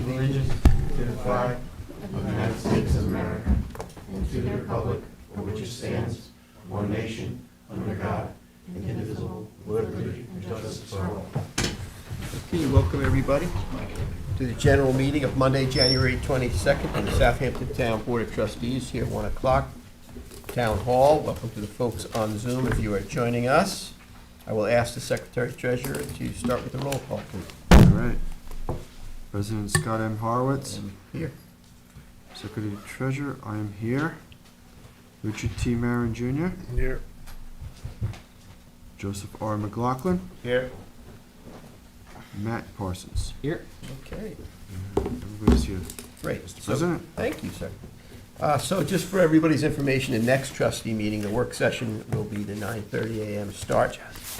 allegiance to the flag of the United States of America and to the republic for which it stands, one nation, under God, indivisible, with liberty and justice for all. Okay, welcome everybody to the general meeting of Monday, January 22nd in the Southampton Town Board of Trustees here at 1 o'clock. Town Hall, welcome to the folks on Zoom if you are joining us. I will ask the Secretary Treasurer to start with the roll call, please. All right. President Scott M. Horowitz. Here. Secretary Treasurer, I am here. Richard T. Marin Jr. Here. Joseph R. McLaughlin. Here. Matt Parsons. Here. Okay, Everybody's here. great. Mr. So, President. thank you, sir. So just for everybody's information, the next trustee meeting, the work session will be the 9:30 a.m. start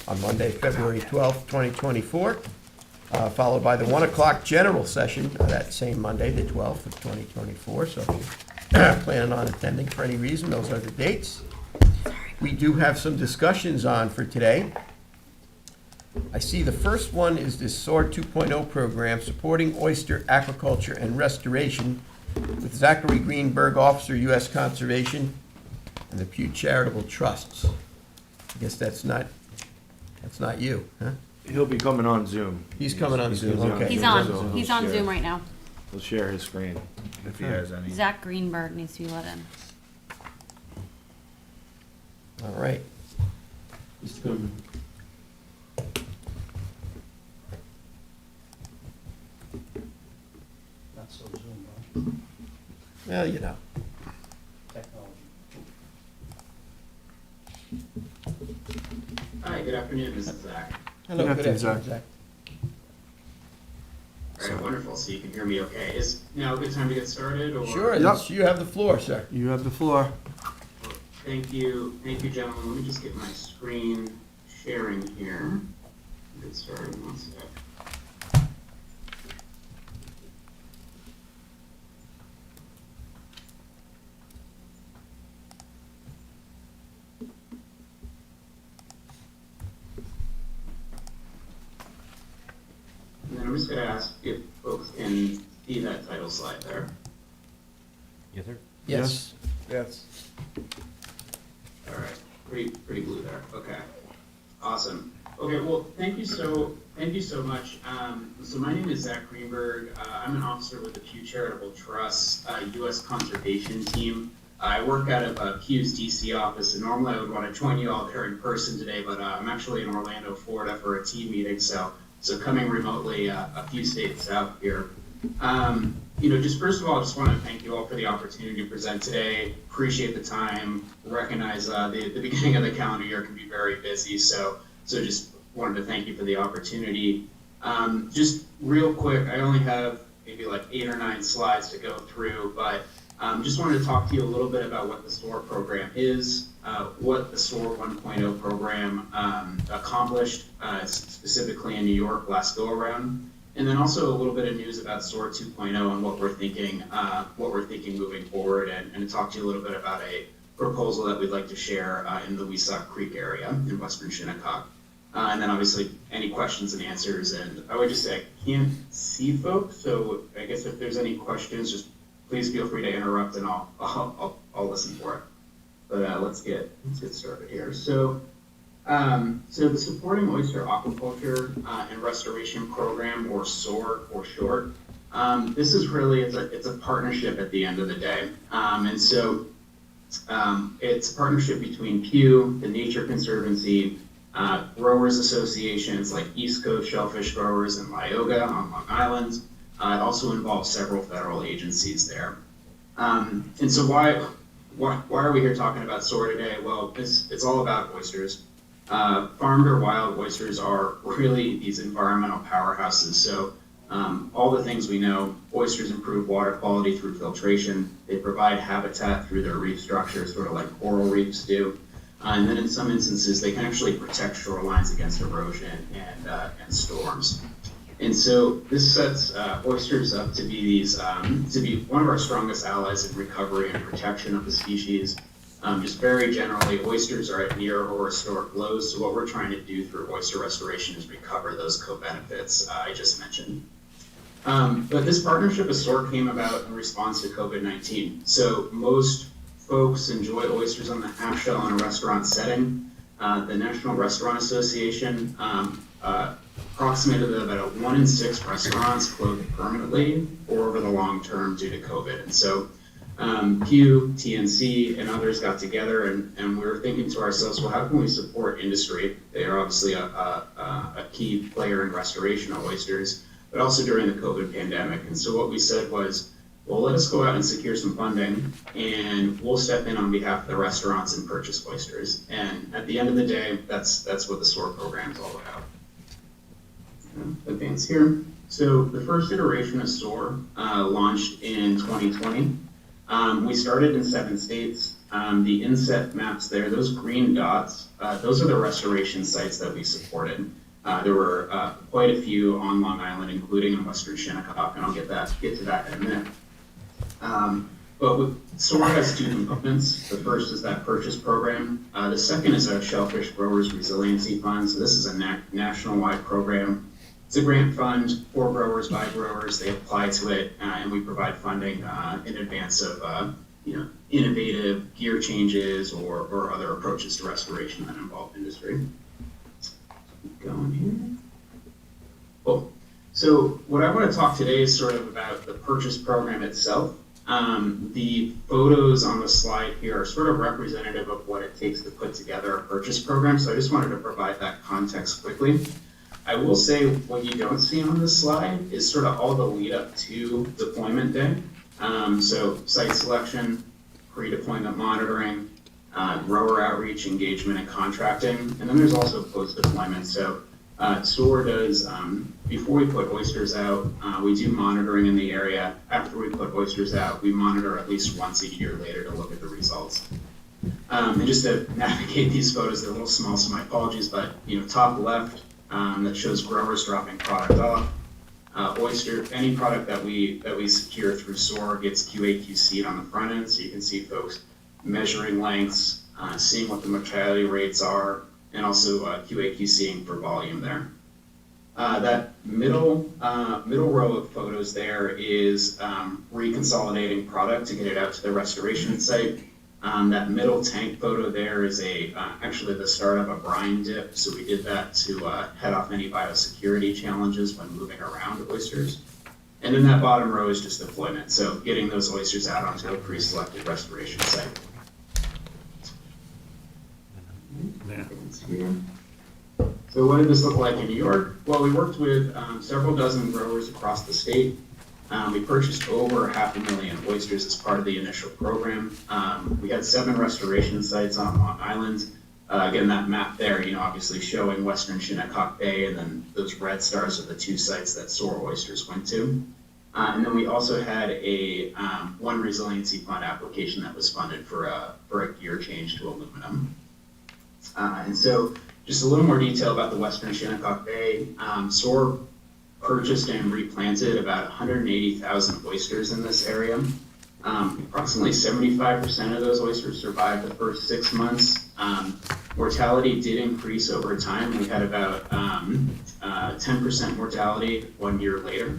on Monday, February 12th, 2024, followed by the 1 o'clock general session that same Monday, the 12th of 2024. So if you're planning on attending for any reason, those are the dates. We do have some discussions on for today. I see the first one is this SOAR 2.0 program supporting oyster aquaculture and restoration with Zachary Greenberg, Officer, U.S. Conservation, and the Pew Charitable Trusts. I guess that's not you, huh? He'll be coming on Zoom. He's coming on Zoom, gonna be okay. He's Zoom, on. so He's he'll on share- Zoom right now. He'll share his screen if he has any. Zach Greenberg needs to be let in. All right. Mr. Goodman. Not so Zoom, huh? Well, you know. Technology. Hi, good afternoon, this is Zach. Hello, Good good afternoon, afternoon, Zach. All right, wonderful, so you can hear me okay. Is now a good time to get started, or? Sure, Yep. you have the floor, sir. You have the floor. Thank you, gentlemen. Let me just get my screen sharing here. Get started in 1 sec. And then I'm just gonna ask if folks can see that title slide there. Yes, sir. Yes. Yes. All right, pretty blue there. Okay, awesome. Okay, well, thank you so much. So my name is Zach Greenberg. I'm an officer with the Pew Charitable Trust U.S. Conservation Team. I work out of Pew's DC office, and normally I would want to join you all there in person today, but I'm actually in Orlando, Florida for a team meeting, so coming remotely a few states out here. Just first of all, I just want to thank you all for the opportunity to present today. Appreciate the time. Recognize the beginning of the calendar year can be very busy, so just wanted to thank you for the opportunity. Just real quick, I only have maybe like 8 or 9 slides to go through, but just wanted to talk to you a little bit about what the SOAR program is, what the SOAR 1.0 program accomplished, specifically in New York last go around. And then also a little bit of news about SOAR 2.0 and what we're thinking moving forward, and talk to you a little bit about a proposal that we'd like to share in the Weesock Creek area in Western Shinnecock. And then obviously any questions and answers. And I would just say I can't see folks, so I guess if there's any questions, just please feel free to interrupt, and I'll listen for it. But let's get started here. So the Supporting Oyster Aquaculture and Restoration Program, or SOAR for short, this is really, it's a partnership at the end of the day. It's a partnership between Pew, the Nature Conservancy, growers associations like East Coast Shellfish Growers and Lyoga on Long Island. It also involves several federal agencies there. And so why are we here talking about SOAR today? Well, it's all about oysters. Farmed or wild oysters are really these environmental powerhouses. So all the things we know, oysters improve water quality through filtration. They provide habitat through their reef structure, sort of like coral reefs do. And then in some instances, they can actually protect shorelines against erosion and storms. And so this sets oysters up to be one of our strongest allies in recovery and protection of the species. Just very generally, oysters are at near or historic lows, so what we're trying to do through oyster restoration is recover those co-benefits I just mentioned. But this partnership with SOAR came about in response to COVID-19. So most folks enjoy oysters on the half shell in a restaurant setting. The National Restaurant Association approximated that about 1 in 6 restaurants closed permanently or over the long term due to COVID. And so Q, TNC, and others got together and we were thinking to ourselves, well, how can we support industry? They are obviously a key player in restoration of oysters, but also during the COVID pandemic. And so what we said was, well, let us go out and secure some funding and we'll step in on behalf of the restaurants and purchase oysters. And at the end of the day, that's what the SOAR program is all about. Advance here. So the first iteration of SOAR launched in 2020. We started in 7 states. The inset maps there, those green dots, those are the restoration sites that we supported. There were quite a few on Long Island, including in Western Shinnecock, and I'll get to that in a minute. But SOAR has 2 components. The first is that purchase program. The second is our Shellfish Growers Resiliency Fund. So this is a national-wide program. It's a grant fund for growers by growers. They apply to it, and we provide funding in advance of innovative gear changes or other approaches to restoration that involve industry. Keep going here. Cool. So what I want to talk today is sort of about the purchase program itself. The photos on the slide here are sort of representative of what it takes to put together a purchase program. So I just wanted to provide that context quickly. I will say what you don't see on this slide is sort of all the lead up to deployment day. So site selection, pre-deployment monitoring, grower outreach, engagement, and contracting. And then there's also post-deployment. So SOAR does, before we put oysters out, we do monitoring in the area. After we put oysters out, we monitor at least once a year later to look at the results. And just to navigate these photos, they're a little small, so my apologies, but top left, that shows growers dropping product off. Oyster, any product that we secure through SOAR gets QA/QC'd on the front end, so you can see folks measuring lengths, seeing what the mortality rates are, and also QA/QCing for volume there. That middle row of photos there is reconsolidating product to get it out to the restoration site. That middle tank photo there is actually the start of a brine dip. So we did that to head off any biosecurity challenges when moving around oysters. And then that bottom row is just deployment. So getting those oysters out onto a pre-selected restoration site. Yeah. So what did this look like in New York? Well, we worked with several dozen growers across the state. We purchased over 500,000 oysters as part of the initial program. We had 7 restoration sites on Long Island. Again, that map there, obviously showing Western Shinnecock Bay, and then those red stars are the 2 sites that SOAR oysters went to. And then we also had one resiliency fund application that was funded for a gear change to aluminum. And so just a little more detail about the Western Shinnecock Bay. SOAR purchased and replanted about 180,000 oysters in this area. Approximately 75% of those oysters survived the first 6 months. Mortality did increase over time. We had about 10% mortality 1 year later.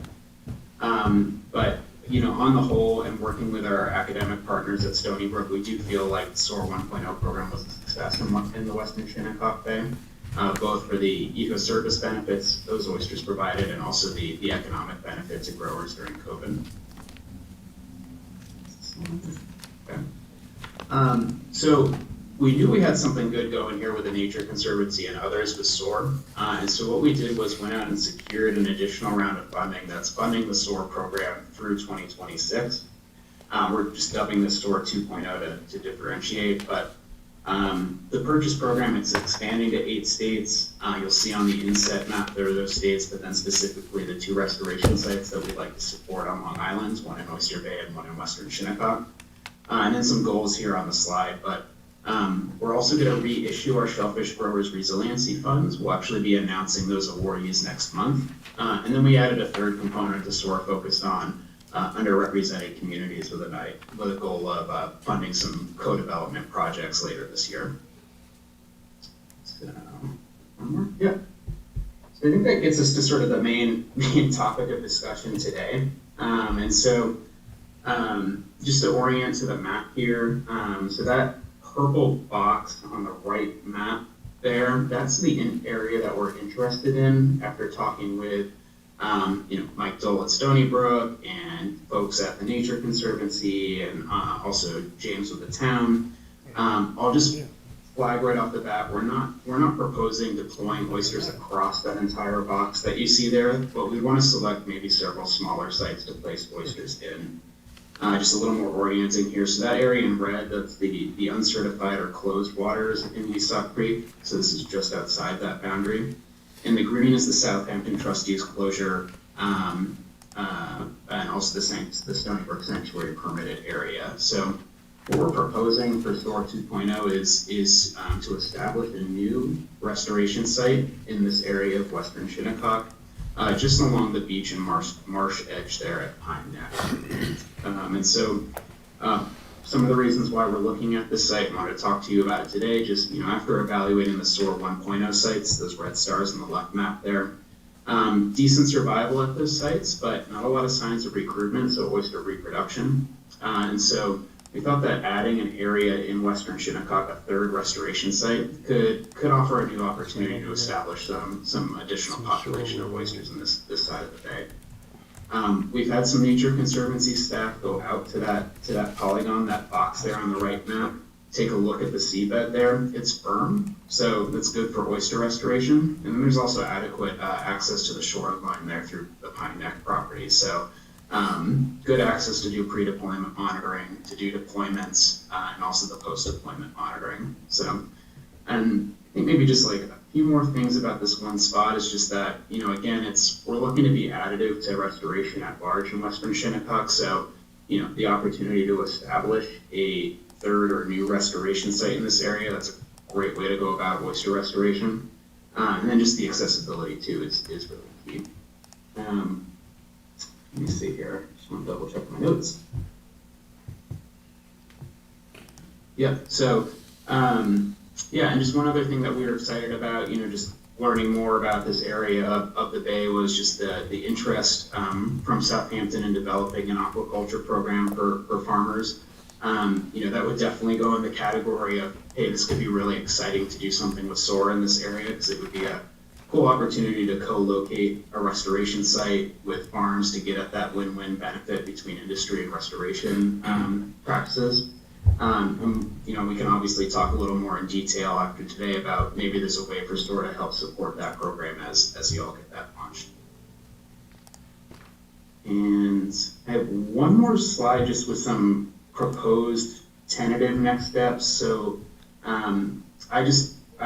But on the whole, and working with our academic partners at Stony Brook, we do feel like the SOAR 1.0 program was a success in the Western Shinnecock Bay, both for the ecoservice benefits those oysters provided and also the economic benefit to growers during COVID. Okay. So we knew we had something good going here with the Nature Conservancy and others with SOAR. And so what we did was went out and secured an additional round of funding that's funding the SOAR program through 2026. We're just dubbing this SOAR 2.0 to differentiate, but the purchase program is expanding to 8 states. You'll see on the inset map there are those states, but then specifically the 2 restoration sites that we'd like to support on Long Island, one in Oyster Bay and one in Western Shinnecock. And then some goals here on the slide, but we're also going to reissue our Shellfish Growers Resiliency Funds. We'll actually be announcing those awardees next month. And then we added a third component to SOAR focused on underrepresented communities with a goal of funding some co-development projects later this year. One more? Yeah. I think that gets us to sort of the main topic of discussion today. Just to orient to the map here, so that purple box on the right map there, that's the area that we're interested in after talking with Mike Dole at Stony Brook and folks at the Nature Conservancy and also James with the town. I'll just flag right off the bat, we're not proposing deploying oysters across that entire box that you see there, but we want to select maybe several smaller sites to place oysters in. Just a little more orienting here. So that area in red, that's the uncertified or closed waters in Weesaw Creek. So this is just outside that boundary. And the green is the Southampton Trustees closure, and also the Stony Brook Sanctuary permitted area. So what we're proposing for SOAR 2.0 is to establish a new restoration site in this area of Western Shinnecock, just along the beach and marsh edge there at Pine Neck. Some of the reasons why we're looking at this site, I wanted to talk to you about it today, just after evaluating the SOAR 1.0 sites, those red stars on the left map there, decent survival at those sites, but not a lot of signs of recruitment, so oyster reproduction. And so we thought that adding an area in Western Shinnecock, a third restoration site, could offer a new opportunity to establish some additional population of oysters in this side of the bay. We've had some Nature Conservancy staff go out to that polygon, that box there on the right map, take a look at the seabed there. It's firm, so that's good for oyster restoration. And then there's also adequate access to the shoreline there through the Pine Neck property. So good access to do pre-deployment monitoring, to do deployments, and also the post-deployment monitoring. So, and I think maybe just like a few more things about this one spot is just that, again, we're looking to be additive to restoration at large in Western Shinnecock. So, the opportunity to establish a third or new restoration site in this area, that's a great way to go about oyster restoration. And then just the accessibility too is really key. Let me see here. Just want to double check my notes. Yeah. So, and just one other thing that we were excited about, just learning more about this area of the bay was just the interest from Southampton in developing an aquaculture program for farmers. That would definitely go in the category of, hey, this could be really exciting to do something with SOAR in this area because it would be a cool opportunity to co-locate a restoration site with farms to get at that win-win benefit between industry and restoration practices. We can obviously talk a little more in detail after today about maybe there's a way for SOAR to help support that program as you all get that launched. And I have one more slide just with some proposed tentative next steps. So I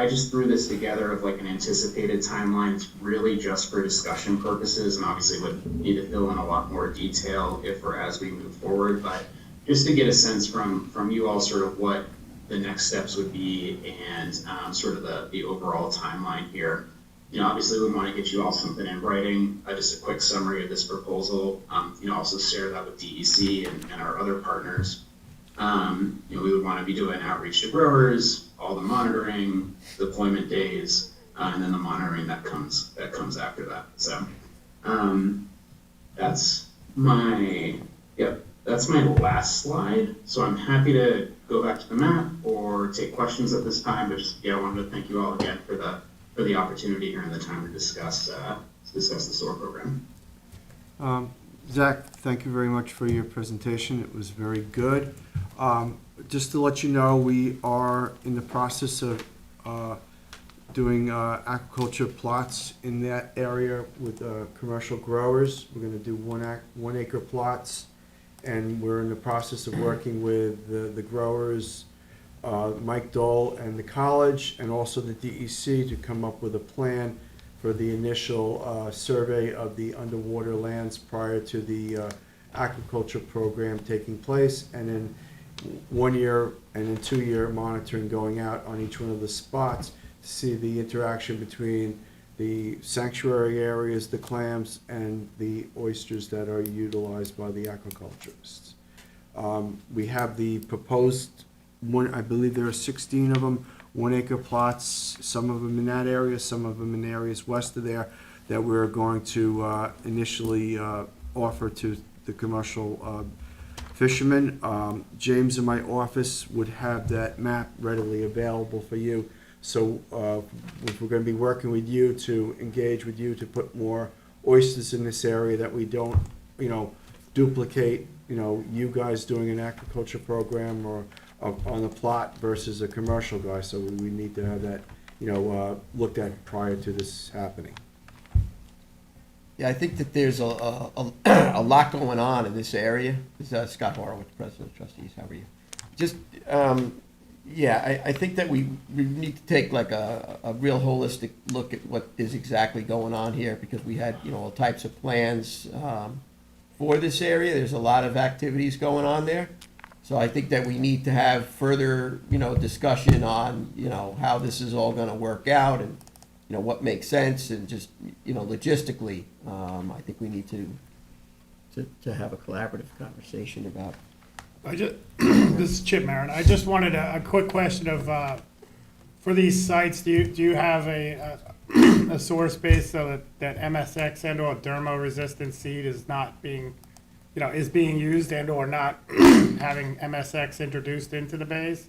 just threw this together of like an anticipated timeline. It's really just for discussion purposes, and obviously would need to fill in a lot more detail if or as we move forward. But just to get a sense from you all sort of what the next steps would be and sort of the overall timeline here. Obviously we want to get you all something in writing, just a quick summary of this proposal. Also share that with DEC and our other partners. We would want to be doing outreach to growers, all the monitoring, deployment days, and then the monitoring that comes after that. So that's my last slide. So I'm happy to go back to the map or take questions at this time. But just, I wanted to thank you all again for the opportunity here and the time to discuss the SOAR program. Zach, thank you very much for your presentation. It was very good. Just to let you know, we are in the process of doing aquaculture plots in that area with commercial growers. We're going to do 1 acre plots, and we're in the process of working with the growers, Mike Dole and the college, and also the DEC to come up with a plan for the initial survey of the underwater lands prior to the aquaculture program taking place, and then 1 year and then 2 year monitoring going out on each one of the spots to see the interaction between the sanctuary areas, the clams, and the oysters that are utilized by the aquaculturists. We have the proposed one, I believe there are 16 of them, 1 acre plots, some of them in that area, some of them in areas west of there. that we're going to initially offer to the commercial fishermen. James in my office would have that map readily available for you. So if we're going to be working with you to engage with you to put more oysters in this area, that we don't, duplicate, you guys doing an aquaculture program or on the plot versus a commercial guy. So we need to have that, looked at prior to this happening. Yeah, I think that there's a lot going on in this area. This is Scott Horowitz, President of Trustees. How are you? Just, yeah, I think that we need to take like a real holistic look at what is exactly going on here, because we had, all types of plans for this area. There's a lot of activities going on there. So I think that we need to have further, discussion on, how this is all gonna work out and, what makes sense, and just, logistically, I think we need to have a collaborative conversation about. This is Chip Marin. I just wanted a quick question of, for these sites, do you have a source base so that MSX and or dermo-resistant seed is not being, is being used and or not having MSX introduced into the bays?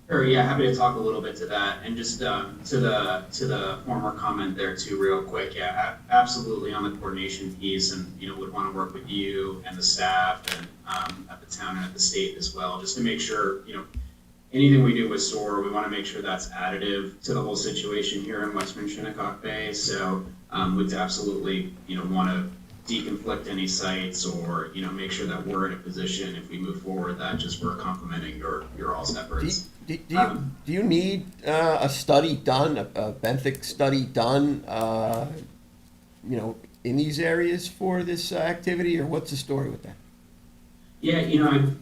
Sure, yeah, happy to talk a little bit to that, and just to the former comment there too, real quick. Yeah, absolutely on the coordination piece, and would want to work with you and the staff and at the town and at the state as well, just to make sure anything we do with SOAR, we want to make sure that's additive to the whole situation here in Western Shinnecock Bay. So would absolutely want to deconflict any sites, or make sure that we're in a position, if we move forward, that just we're complementing your all's efforts. Do you need a study done, a benthic study done, in these areas for this activity, or what's the story with that? Yeah,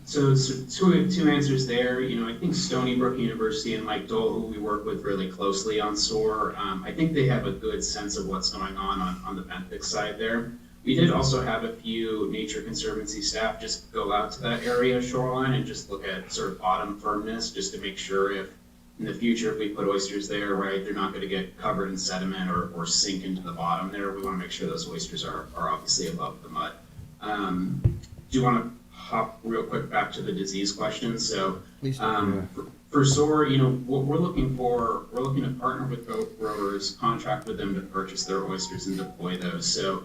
so two answers there. I think Stony Brook University and Mike Dole, who we work with really closely on SOAR, I think they have a good sense of what's going on the benthic side there. We did also have a few Nature Conservancy staff just go out to that area shoreline and just look at sort of bottom firmness, just to make sure if in the future, if we put oysters there, right, they're not going to get covered in sediment or sink into the bottom there. We want to make sure those oysters are obviously above the mud. Do you want to hop real quick back to the disease question? So for SOAR, what we're looking to partner with both growers, contract with them to purchase their oysters and deploy those. So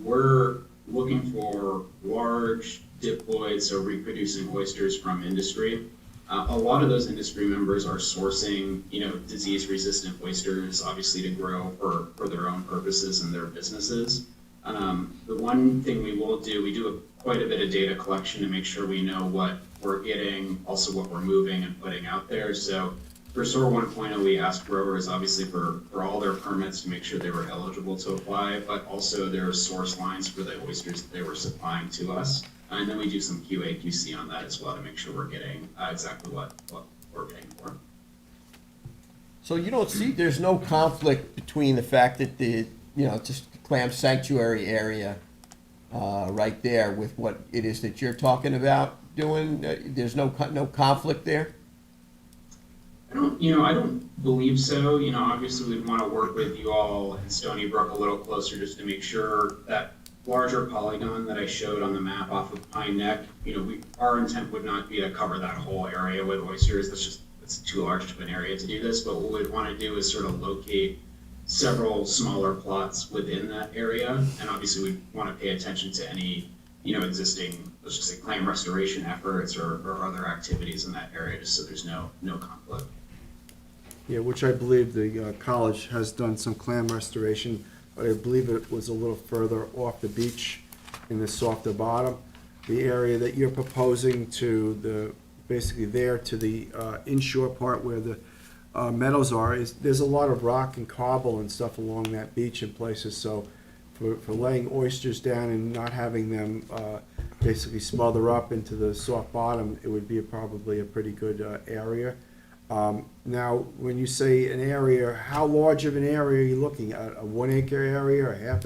we're looking for large diploid, so reproducing oysters from industry. A lot of those industry members are sourcing, disease-resistant oysters, obviously to grow for their own purposes and their businesses. The one thing we will do, we do quite a bit of data collection to make sure we know what we're getting, also what we're moving and putting out there. So for SOAR 1.0, we asked growers, obviously, for all their permits to make sure they were eligible to apply, but also their source lines for the oysters that they were supplying to us. And then we do some QA, QC on that as well to make sure we're getting exactly what we're paying for. So you don't see, there's no conflict between the fact that just the clam sanctuary area right there with what it is that you're talking about doing? There's no conflict there? I don't believe so. Obviously we'd want to work with you all in Stony Brook a little closer just to make sure that larger polygon that I showed on the map off of Pine Neck, our intent would not be to cover that whole area with oysters. It's too large of an area to do this, but what we'd want to do is sort of locate several smaller plots within that area. And obviously we want to pay attention to any, existing, let's just say, clam restoration efforts or other activities in that area, just so there's no conflict. Yeah, which I believe the college has done some clam restoration, but I believe it was a little further off the beach in the softer bottom. The area that you're proposing to basically there to the inshore part where the meadows are, there's a lot of rock and cobble and stuff along that beach in places. So for laying oysters down and not having them basically smother up into the soft bottom, it would be probably a pretty good area. Now, when you say an area, how large of an area are you looking at? A 1 acre area, or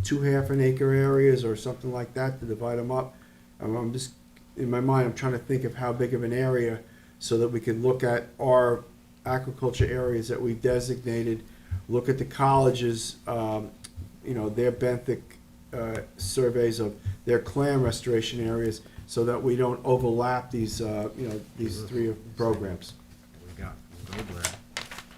two half an acre areas, or something like that to divide them up? I'm just, in my mind, I'm trying to think of how big of an area so that we can look at our aquaculture areas that we've designated look at the colleges, their benthic surveys of their clam restoration areas, so that we don't overlap these, these three programs. We got Gobler,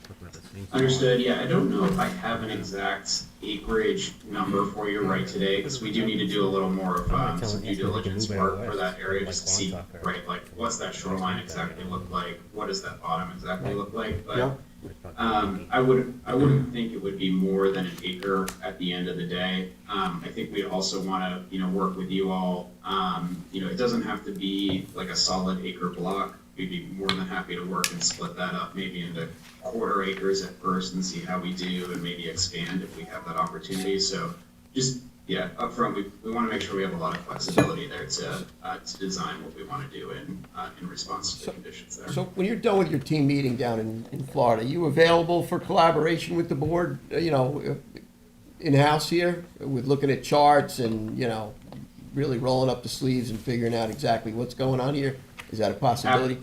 looking at the same. Understood, yeah, I don't know if I have an exact acreage number for you right today, because we do need to do a little more of some due diligence work for that area, just to see, right, like, what's that shoreline exactly look like? What does that bottom exactly look like? Yeah. But I wouldn't think it would be more than an acre at the end of the day. I think we'd also wanna, work with you all. It doesn't have to be like a solid acre block. We'd be more than happy to work and split that up maybe into quarter acres at first and see how we do, and maybe expand if we have that opportunity. So just, upfront, we wanna make sure we have a lot of flexibility there to design what we wanna do in response to the conditions there. So when you're done with your team meeting down in Florida, are you available for collaboration with the board, in-house here, with looking at charts and, really rolling up the sleeves and figuring out exactly what's going on here? Is that a possibility?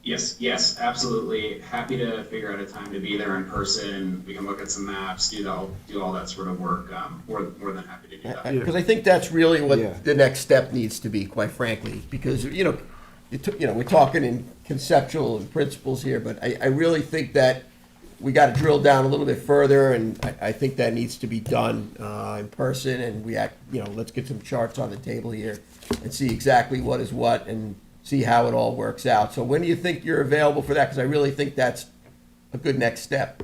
Yes, absolutely. Happy to figure out a time to be there in person. We can look at some maps, do all that sort of work. More than happy to do that. Because I think that's really Yeah. what the next step needs to be, quite frankly, because, we're talking in conceptual and principles here, but I really think that we got to drill down a little bit further, and I think that needs to be done in person, and let's get some charts on the table here and see exactly what is what and see how it all works out. So when do you think you're available for that? Because I really think that's a good next step.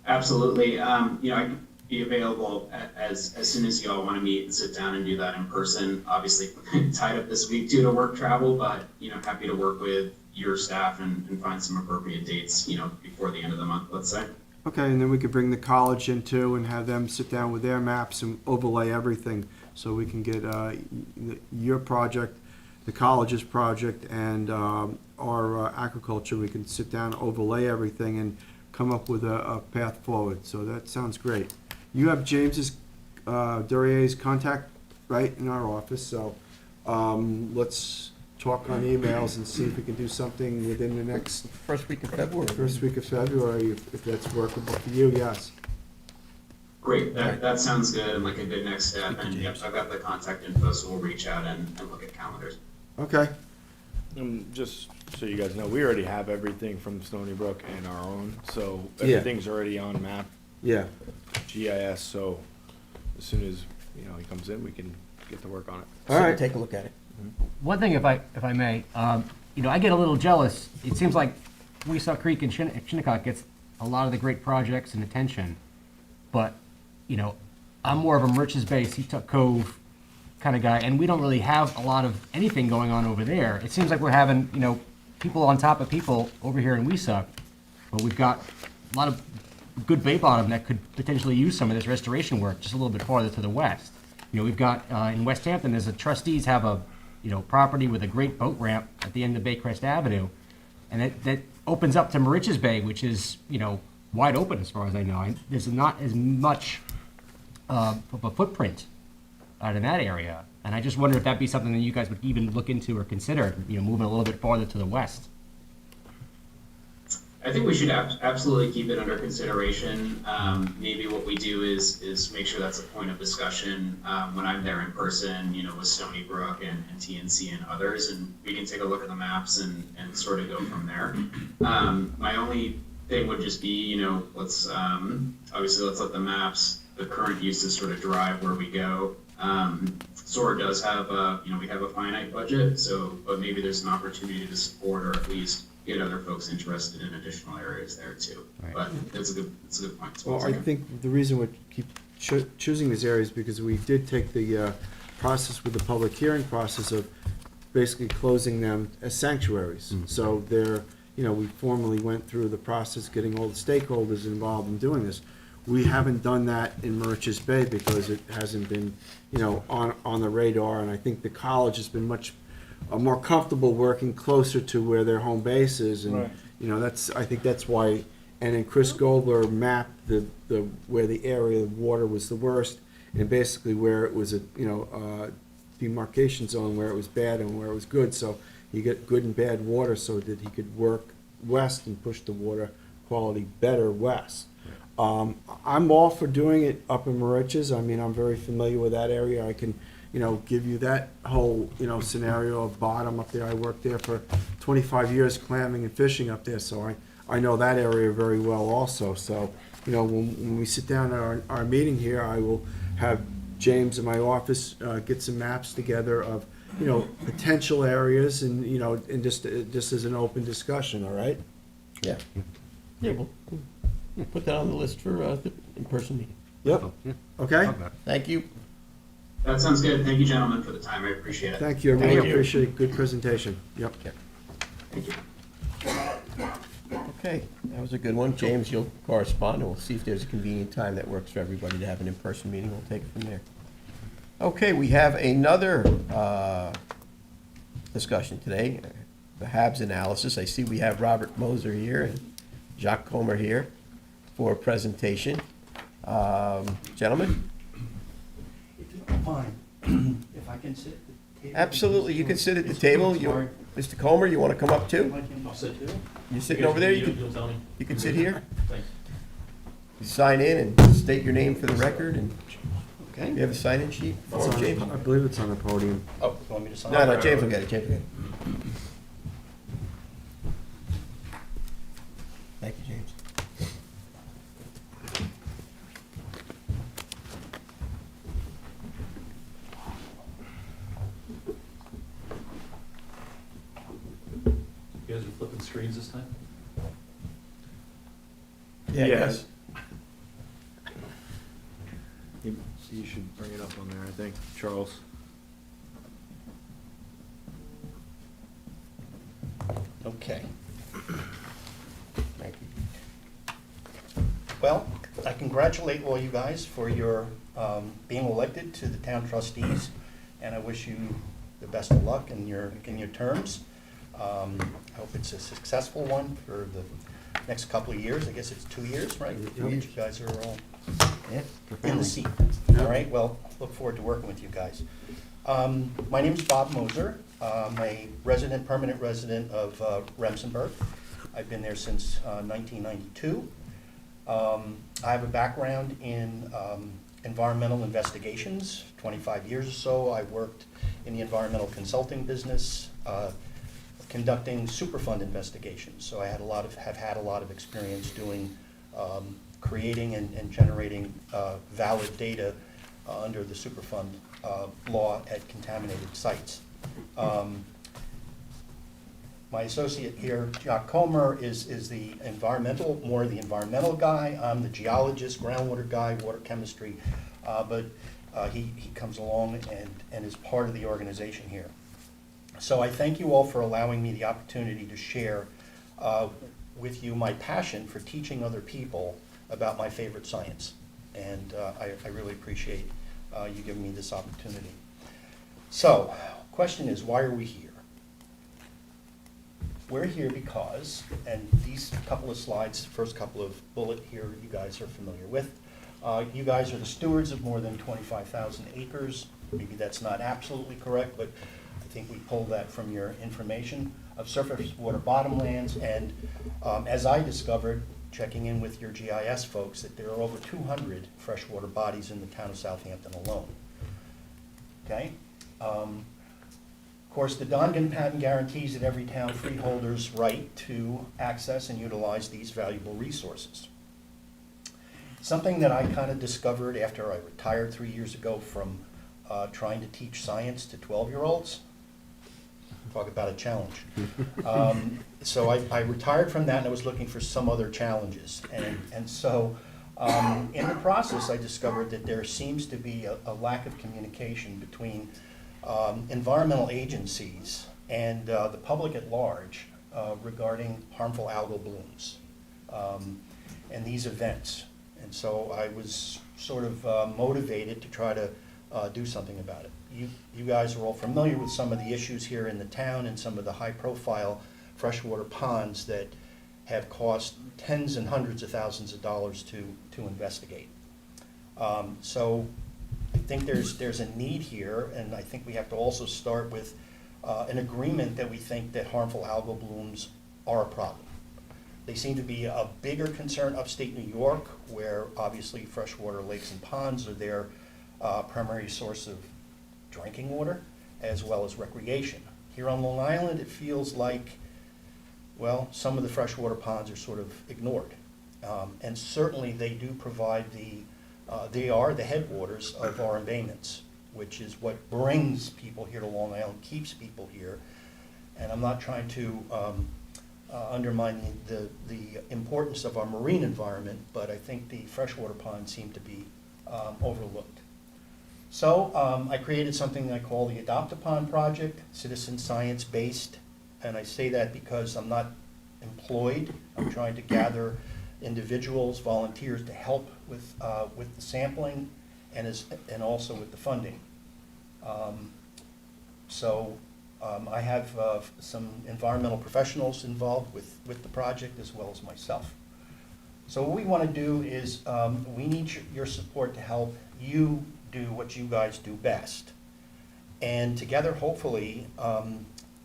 Absolutely. I can be available as soon as you all want to meet and sit down and do that in person. Obviously tied up this week due to work travel, but happy to work with your staff and find some appropriate dates, before the end of the month, let's say. Okay, and then we could bring the college in too and have them sit down with their maps and overlay everything, so we can get your project, the college's project, and our aquaculture. We can sit down, overlay everything, and come up with a path forward. So that sounds great. You have James's, Duryea's contact right in our office, so let's talk on emails and see if we can do something within the next First week of February. if that's workable for you, yes. Great, that sounds good and like a good next step. And yep, I've got the contact info, so we'll reach out and look at calendars. Okay, Just so you guys know, we already have everything from Stony Brook and our own, so Yeah. everything's already on map, yeah. GIS, so as soon as, he comes in, we can get to work on it. All right. Take a look at it. One thing, if I may, I get a little jealous. It seems like Weesaw Creek and Shinnecock gets a lot of the great projects and attention, but, I'm more of a Merchants Bay, Seatuck Cove kind of guy, and we don't really have a lot of anything going on over there. It seems like we're having, people on top of people over here in Weesaw, but we've got a lot of good bay bottom that could potentially use some of this restoration work just a little bit farther to the west. We've got in West Hampton, there's a Trustees have a property with a great boat ramp at the end of Baycrest Avenue, and that opens up to Moriches Bay, which is wide open as far as I know. There's not as much of a footprint out in that area, and I just wonder if that'd be something that you guys would even look into or consider, moving a little bit farther to the west. I think we should absolutely keep it under consideration. Maybe what we do is make sure that's a point of discussion when I'm there in person, with Stony Brook and TNC and others, and we can take a look at the maps and sort of go from there. My only thing would just be, let's let the maps, the current uses sort of drive where we go. SOAR does have we have a finite budget, but maybe there's an opportunity to support or at least get other folks interested in additional areas there too. Right. But it's a good point as Well, I think the reason we keep choosing these areas because we did take the process with the public hearing process of basically closing them as sanctuaries. So they're, we formally went through the process, getting all the stakeholders involved in doing this. We haven't done that in Moriches Bay because it hasn't been, on the radar, and I think the college has been much more comfortable working closer to where their home base is, and Right. I think that's why. And then Chris Gobler mapped the where the area of water was the worst, and basically where it was a demarcation zone where it was bad and where it was good. So you get good and bad water, so that he could work west and push the water quality better west. I'm all for doing it up in Moriches. I mean, I'm very familiar with that area. I can, give you that whole, scenario of bottom up there. I worked there for 25 years clamming and fishing up there, so I know that area very well also. So, when we sit down at our meeting here, I will have James in my office get some maps together of, potential areas and, and just as an open discussion, all right? Yeah. Yeah, we'll put that on the list for the in-person meeting. Yep. Okay? Thank you. That sounds good. Thank you, gentlemen, for the time. I appreciate it. Thank you. I Thank really you. appreciate it. Good presentation. Yep. Thank you. Okay, that was a good one. James, you'll correspond, and we'll see if there's a convenient time that works for everybody to have an in-person meeting. We'll take it from there. Okay, we have another discussion today, the HABs analysis. I see we have Robert Moser here and Jacques Comer here for a presentation. Gentlemen? If you don't mind, if I can sit at the table. Absolutely, you can sit at the table. Mr. Comer, you want to come up too? I'll sit too. You're sitting over there? You'll tell me. You can sit here. Thanks. You sign in and state your name for the record, and Okay. you have a sign-in sheet for It's on- James? I believe it's on the podium. Oh, you want me to sign? No, James will get it, James will get it. Thank you, James. You guys are flipping screens this time? Yeah, Yes. You should bring it up on there, I think, Charles. Okay. Thank you. Well, I congratulate all you guys for your being elected to the town trustees, and I wish you the best of luck in your terms. I hope it's a successful one for the next couple of years. I guess it's 2 years, right? Yep. You guys are all Yeah, in the seat. All right, well, look forward to working with you guys. My name is Bob Moser. I'm a permanent resident of Remsenburg. I've been there since 1992. I have a background in environmental investigations. 25 years or so, I worked in the environmental consulting business, conducting Superfund investigations. So I have had a lot of experience doing creating and generating valid data under the Superfund law at contaminated sites. My associate here, Jacques Comer, is the more the environmental guy. I'm the geologist, groundwater guy, water chemistry, but he comes along and is part of the organization here. So I thank you all for allowing me the opportunity to share with you my passion for teaching other people about my favorite science. And I really appreciate you giving me this opportunity. So, question is, why are we here? We're here because, and these couple of slides, first couple of bullet here, you guys are familiar with. You guys are the stewards of more than 25,000 acres. Maybe that's not absolutely correct, but I think we pulled that from your information of surface water bottomlands. And as I discovered, checking in with your GIS folks, that there are over 200 freshwater bodies in the town of Southampton alone. Okay? Of course, the Dongan patent guarantees that every town freeholder's right to access and utilize these valuable resources. Something that I kind of discovered after I retired 3 years ago from trying to teach science to 12-year-olds. Talk about a challenge. So I retired from that and I was looking for some other challenges. And so in the process, I discovered that there seems to be a lack of communication between environmental agencies and the public at large regarding harmful algal blooms and these events. And so I was sort of motivated to try to do something about it. You guys are all familiar with some of the issues here in the town and some of the high-profile freshwater ponds that have cost tens and hundreds of thousands of dollars to investigate. So I think there's a need here, and I think we have to also start with an agreement that we think that harmful algal blooms are a problem. They seem to be a bigger concern upstate New York, where obviously freshwater lakes and ponds are their primary source of drinking water, as well as recreation. Here on Long Island, it feels like, well, some of the freshwater ponds are sort of ignored. And certainly they do provide they are the headwaters of our embayments, which is what brings people here to Long Island, keeps people here. And I'm not trying to undermine the importance of our marine environment, but I think the freshwater ponds seem to be overlooked. So I created something I call the Adopt a Pond Project, citizen science-based, and I say that because I'm not employed. I'm trying to gather individuals, volunteers to help with the sampling and also with the funding. I have some environmental professionals involved with the project as well as myself. So what we want to do is we need your support to help you do what you guys do best. And together, hopefully,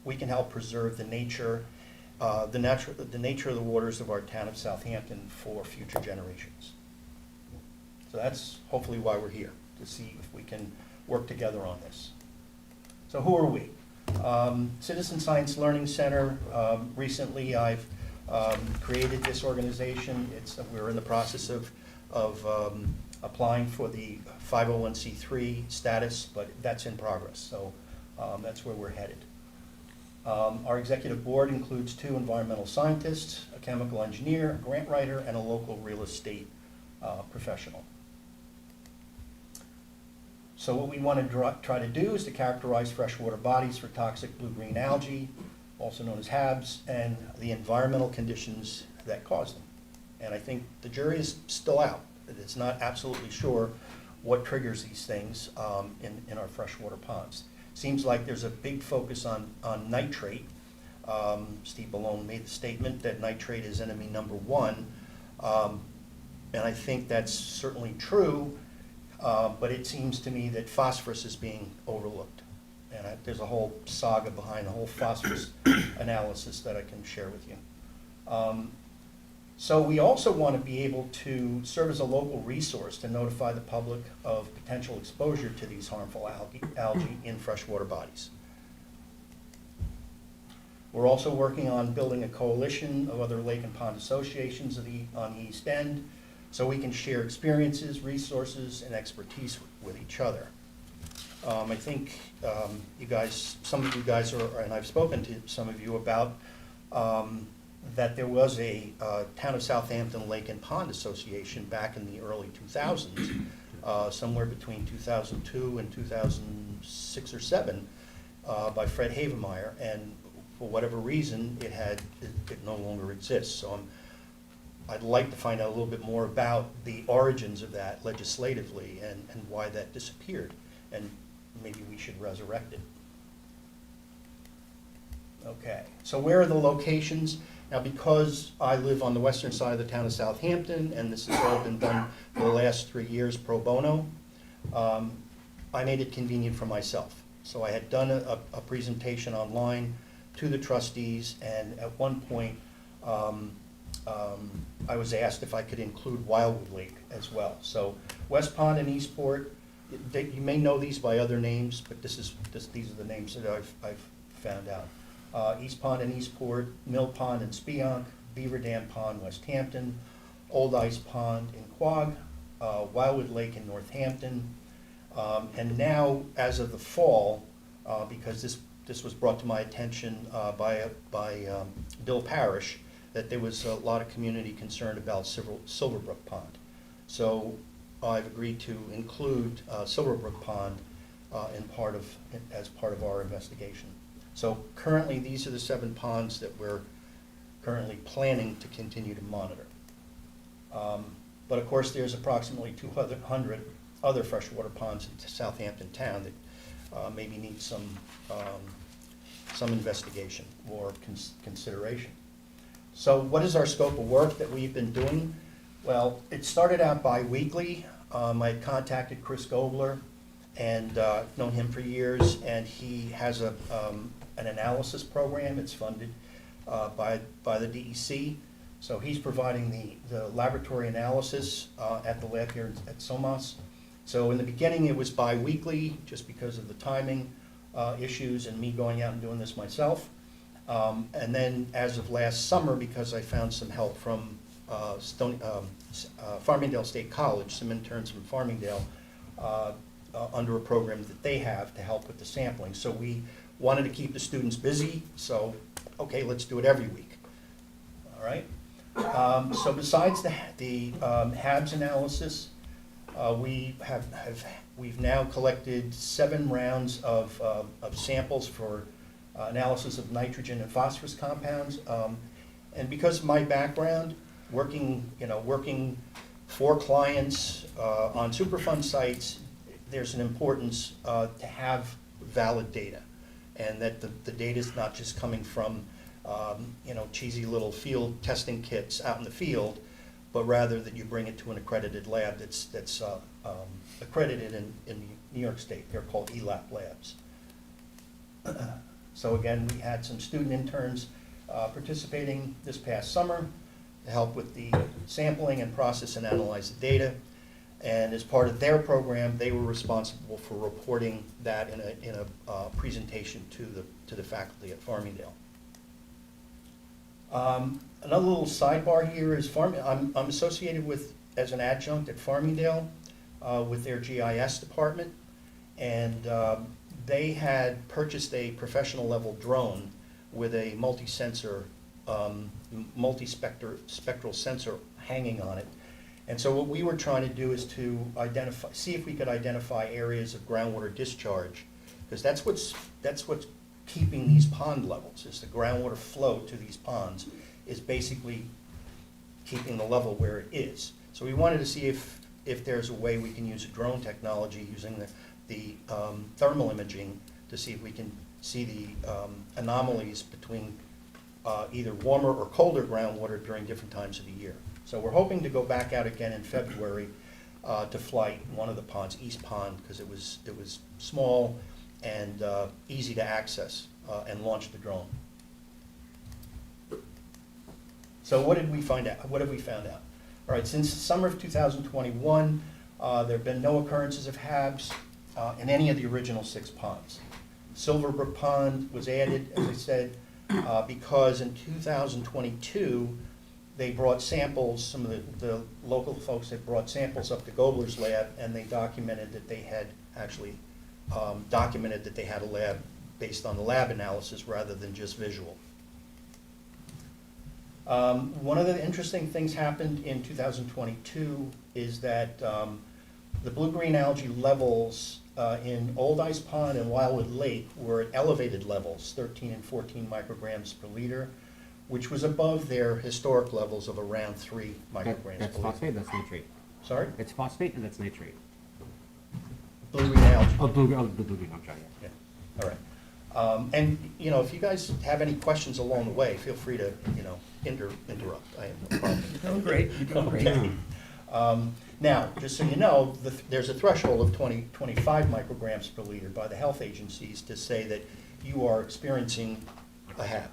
we can help preserve the nature of the waters of our town of Southampton for future generations. So that's hopefully why we're here, to see if we can work together on this. So who are we? Citizen Science Learning Center. Recently, I've created this organization. We're in the process of applying for the 501c3 status, but that's in progress. So that's where we're headed. Our executive board includes 2 environmental scientists, a chemical engineer, a grant writer, and a local real estate professional. So what we want to try to do is to characterize freshwater bodies for toxic blue-green algae, also known as HABs, and the environmental conditions that cause them. And I think the jury is still out. It's not absolutely sure what triggers these things in our freshwater ponds. Seems like there's a big focus on nitrate. Steve Ballone made the statement that nitrate is enemy number 1. And I think that's certainly true. But it seems to me that phosphorus is being overlooked. And there's a whole saga behind the whole phosphorus analysis that I can share with you. So we also want to be able to serve as a local resource to notify the public of potential exposure to these harmful algae in freshwater bodies. We're also working on building a coalition of other lake and pond associations on the East End, so we can share experiences, resources, and expertise with each other. I think some of you guys are, and I've spoken to some of you about that there was a Town of Southampton Lake and Pond Association back in the early 2000s, somewhere between 2002 and 2006 or 7, by Fred Havemeyer, and for whatever reason, it no longer exists. So I'd like to find out a little bit more about the origins of that legislatively and why that disappeared, and maybe we should resurrect it. Okay, so where are the locations? Now, because I live on the western side of the town of Southampton, and this has all been done for the last 3 years pro bono, I made it convenient for myself. So I had done a presentation online to the trustees, and at one point, I was asked if I could include Wildwood Lake as well. So West Pond and Eastport, you may know these by other names, but these are the names that I've found out. East Pond and Eastport, Mill Pond and Spionk, Beaver Dam Pond, West Hampton, Old Ice Pond in Quogue, Wildwood Lake in Northampton, and now, as of the fall, because this was brought to my attention by Bill Parrish, that there was a lot of community concern about Silverbrook Pond. So I've agreed to include Silverbrook Pond as part of our investigation. So currently, these are the 7 ponds that we're currently planning to continue to monitor. But of course, there's approximately 200 other freshwater ponds in Southampton town that maybe need some investigation or consideration. So what is our scope of work that we've been doing? Well, it started out bi-weekly. I contacted Chris Gobler, and known him for years, and he has an analysis program. It's funded by the DEC, So he's providing the laboratory analysis at the lab here at SOMAS. So in the beginning, it was bi-weekly, just because of the timing issues and me going out and doing this myself. And then as of last summer, because I found some help from Farmingdale State College, some interns from Farmingdale, under a program that they have to help with the sampling. So we wanted to keep the students busy, so, okay, let's do it every week. All right? So besides the HABs analysis, we've now collected 7 rounds of samples for analysis of nitrogen and phosphorus compounds. And because of my background, working for clients on Superfund sites, there's an importance to have valid data, and that the data is not just coming from cheesy little field testing kits out in the field, but rather that you bring it to an accredited lab that's accredited in New York State. They're called ELAP labs. So again, we had some student interns participating this past summer to help with the sampling and process and analyze the data. And as part of their program, they were responsible for reporting that in a presentation to the faculty at Farmingdale. Another little sidebar here is I'm associated as an adjunct at Farmingdale with their GIS department, and they had purchased a professional level drone with a multi-sensor, multi-spectral sensor hanging on it. And so what we were trying to do is to see if we could identify areas of groundwater discharge, because that's what's keeping these pond levels, is the groundwater flow to these ponds is basically keeping the level where it is. So we wanted to see if there's a way we can use a drone technology using the thermal imaging to see if we can see the anomalies between either warmer or colder groundwater during different times of the year. So we're hoping to go back out again in February to flight one of the ponds, East Pond, because it was small and easy to access, and launch the drone. So what did we find out? What have we found out? All right, since the summer of 2021, there have been no occurrences of HABs in any of the original 6 ponds. Silverbrook Pond was added, as I said, because in 2022, they brought samples, some of the local folks had brought samples up to Gobler's lab, and they documented that they had actually documented that they had a lab based on the lab analysis rather than just visual. One of the interesting things happened in 2022 is that the blue-green algae levels in Old Ice Pond and Wildwood Lake were at elevated levels, 13 and 14 micrograms per liter, which was above their historic levels of around 3 micrograms That's per liter. phosphate, that's nitrate. Sorry? It's phosphate and that's nitrate. Blue-green algae. Oh, blue-green, I'm sorry. Yeah, all right. And, if you guys have any questions along the way, feel free to, interrupt. I have no problem. You're doing great, you're doing great. Okay. Now, just so you know, there's a threshold of 25 micrograms per liter by the health agencies to say that you are experiencing a HAB.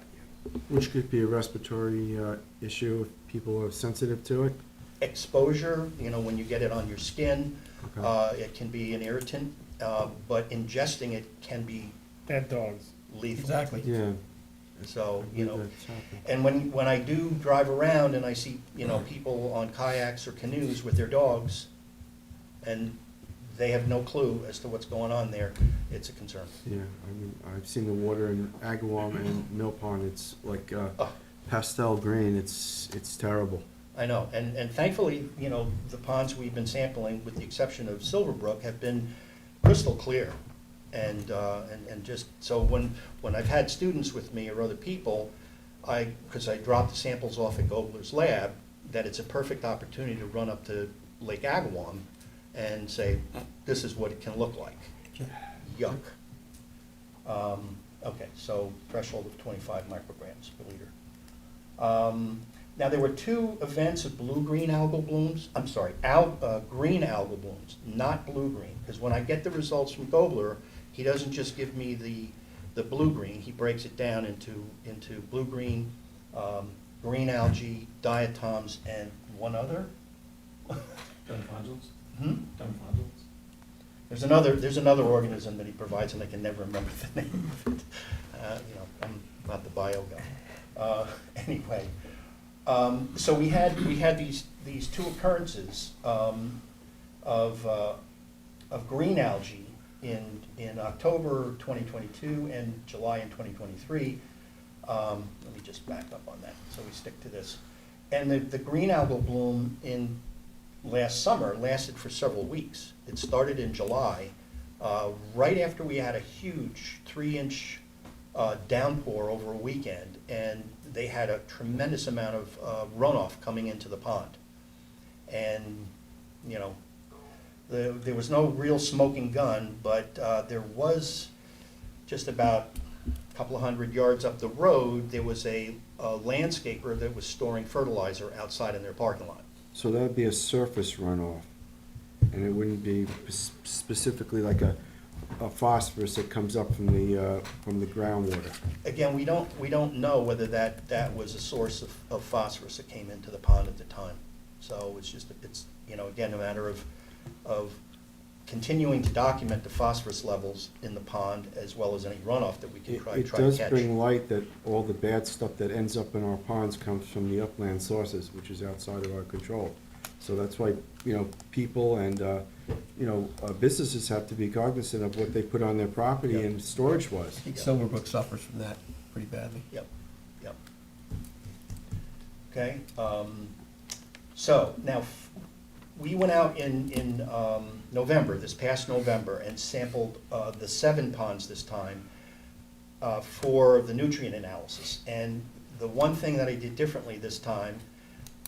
Which could be a respiratory issue if people are sensitive to it. Exposure, when you get it on your skin, Okay. it can be an irritant, but ingesting it can be Dead dogs. lethal. Exactly. Yeah. So, I believe that's happening. and when I do drive around and I see, people on kayaks or canoes with their dogs, and they have no clue as to what's going on there, it's a concern. Yeah, I've seen the water in Agawam and Mill Pond. It's like Oh. pastel green. It's terrible. I know, and thankfully, the ponds we've been sampling, with the exception of Silverbrook, have been crystal clear. And just, so when I've had students with me or other people, because I drop the samples off at Gobler's lab, that it's a perfect opportunity to run up to Lake Agawam and say, this is what it can look like. Yuck. Okay, so threshold of 25 micrograms per liter. Now, there were 2 events of blue-green algal blooms, I'm sorry, green algal blooms, not blue-green, because when I get the results from Gobler, he doesn't just give me the blue-green, he breaks it down into blue-green, green algae, diatoms, and one other? Hmm? There's another organism that he provides, and I can never remember the name of it. I'm not the bio guy. Anyway, so we had these two occurrences of green algae in October 2022 and July in 2023. Let me just back up on that, so we stick to this. And the green algal bloom in last summer lasted for several weeks. It started in July, right after we had a huge 3-inch downpour over a weekend, and they had a tremendous amount of runoff coming into the pond. And, there was no real smoking gun, but there was just about a couple of 100 yards up the road, there was a landscaper that was storing fertilizer outside in their parking lot. So that would be a surface runoff, and it wouldn't be specifically like a phosphorus that comes up from the groundwater. Again, we don't know whether that was a source of phosphorus that came into the pond at the time. So it's again a matter of continuing to document the phosphorus levels in the pond as well as any runoff that we can try to catch. It does bring light that all the bad stuff that ends up in our ponds comes from the upland sources, which is outside of our control. So that's why, people and, businesses have to be cognizant of what they put on their property Yep. and storage-wise. I think Silverbrook suffers from that pretty badly. Yep. Okay, so now, we went out in November, this past November, and sampled the 7 ponds this time for the nutrient analysis. And the one thing that I did differently this time,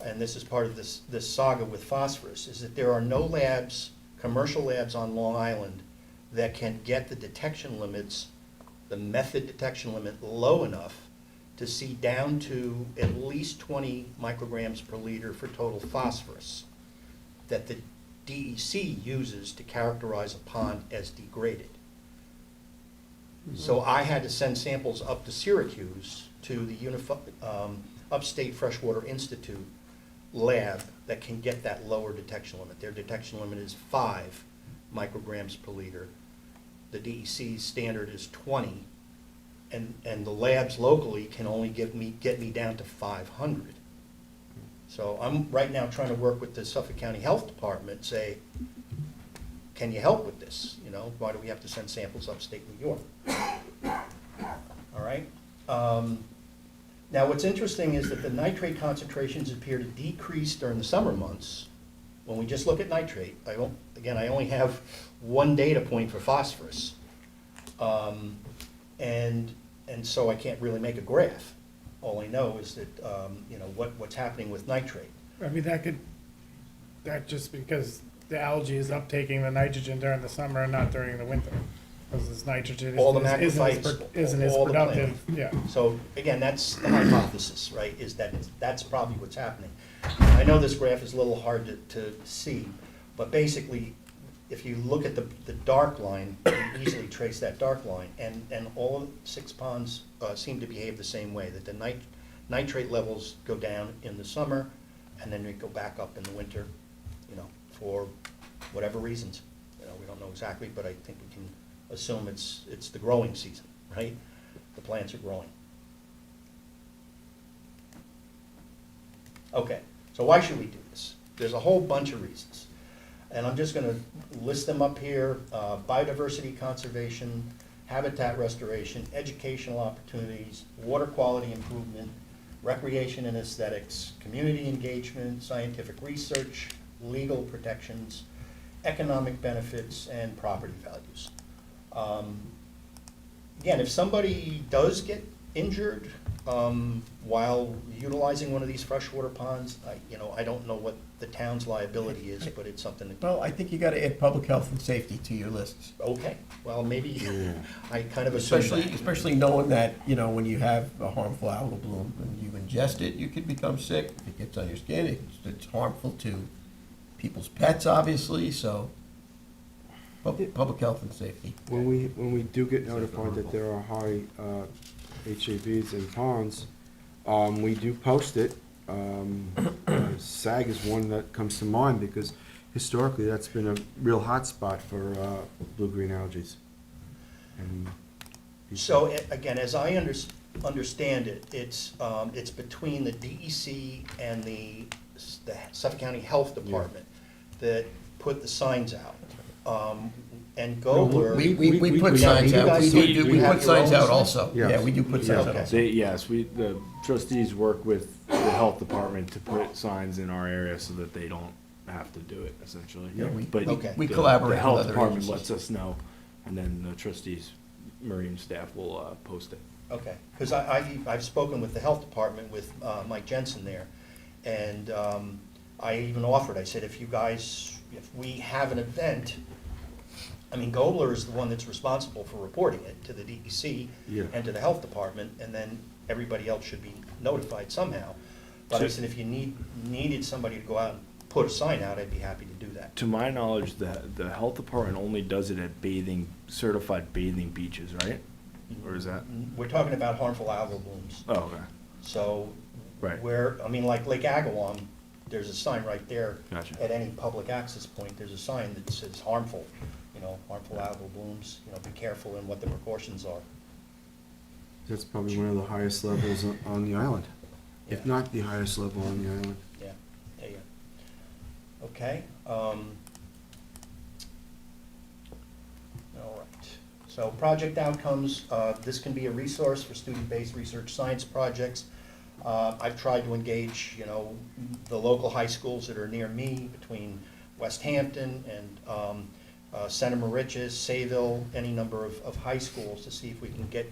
and this is part of this saga with phosphorus, is that there are no labs, commercial labs on Long Island that can get the detection limits, the method detection limit low enough to see down to at least 20 micrograms per liter for total phosphorus that the DEC uses to characterize a pond as degraded. So I had to send samples up to Syracuse to the Upstate Freshwater Institute lab that can get that lower detection limit. Their detection limit is 5 micrograms per liter. The DEC standard is 20, and the labs locally can only get me down to 500. So I'm right now trying to work with the Suffolk County Health Department, say, can you help with this? Why do we have to send samples upstate New York? All right. Now what's interesting is that the nitrate concentrations appear to decrease during the summer months. When we just look at nitrate, I only have one data point for phosphorus. And so I can't really make a graph. All I know is that, what's happening with nitrate. I mean, that just because the algae is uptaking the nitrogen during the summer and not during the winter. Because this nitrogen All the isn't macrophytes, as all the productive, yeah. So again, that's the hypothesis, right, is that that's probably what's happening. I know this graph is a little hard to see, but basically, if you look at the dark line, you can easily trace that dark line, and all 6 ponds seem to behave the same way, that the nitrate levels go down in the summer, and then they go back up in the winter, for whatever reasons. We don't know exactly, but I think we can assume it's the growing season, right? The plants are growing. Okay, so why should we do this? There's a whole bunch of reasons. And I'm just going to list them up here. Biodiversity conservation, habitat restoration, educational opportunities, water quality improvement, recreation and aesthetics, community engagement, scientific research, legal protections, economic benefits, and property values. Again, if somebody does get injured while utilizing one of these freshwater ponds, I don't know what the town's liability is, but it's something that. Well, I think you gotta add public health and safety to your lists. Okay, well, maybe I kind of assume that. Especially knowing that, when you have a harmful algal bloom and you ingest it, you could become sick. If it gets on your skin, it's harmful to people's pets, obviously, so public health and safety. When we do get notified that there are high HABs in ponds, We do post it. SAG is one that comes to mind because historically that's been a real hot spot for blue-green algae. And So, again, as I understand it, it's between the DEC and the Suffolk County Health Department that put the signs out. And Gobler. We put Yeah, signs you out, guys we do- do, you we have put your signs own out signs? also. Yes. Yeah, we do put signs out Okay. also. The trustees work with the health department to put signs in our area so that they don't have to do it, essentially. Yeah, But Okay. we the- collaborate The with health other department agencies. lets us know, and then the trustees, marine staff will, post it. Okay, because I've spoken with the health department, with Mike Jensen there, and I even offered, I said, if we have an event, I mean, Gobler is the one that's responsible for reporting it to the DEC Yeah. and to the health department, and then everybody else should be notified somehow. But I said, if you needed somebody to go out and put a sign out, I'd be happy to do that. To my knowledge, the health department only does it at certified bathing beaches, right? Or is that? We're talking about harmful algal blooms. Oh, okay. So, Right. like Lake Agawam, there's a sign right there. Gotcha. At any public access point, there's a sign that says harmful, harmful algal blooms, be careful in what the precautions are. that's probably one of the highest levels on the island, if Yeah. not the highest level on the island. Yeah, yeah. Okay. All right. So project outcomes, this can be a resource for student-based research science projects. I've tried to engage, the local high schools that are near me, between West Hampton and Center Moriches, Sayville, any number of high schools, to see if we can get,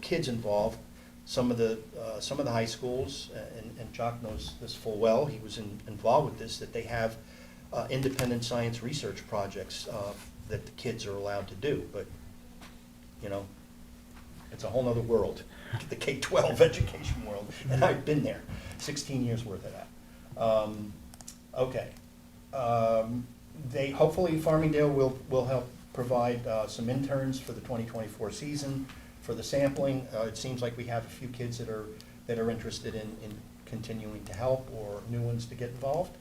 kids involved. Some of the high schools, and Jock knows this full well, he was involved with this, that they have independent science research projects that the kids are allowed to do, but, it's a whole nother world, the K-12 education world, and I've been there, 16 years worth of that. Okay. Hopefully Farmingdale will help provide some interns for the 2024 season for the sampling. It seems like we have a few kids that are interested in continuing to help, or new ones to get involved.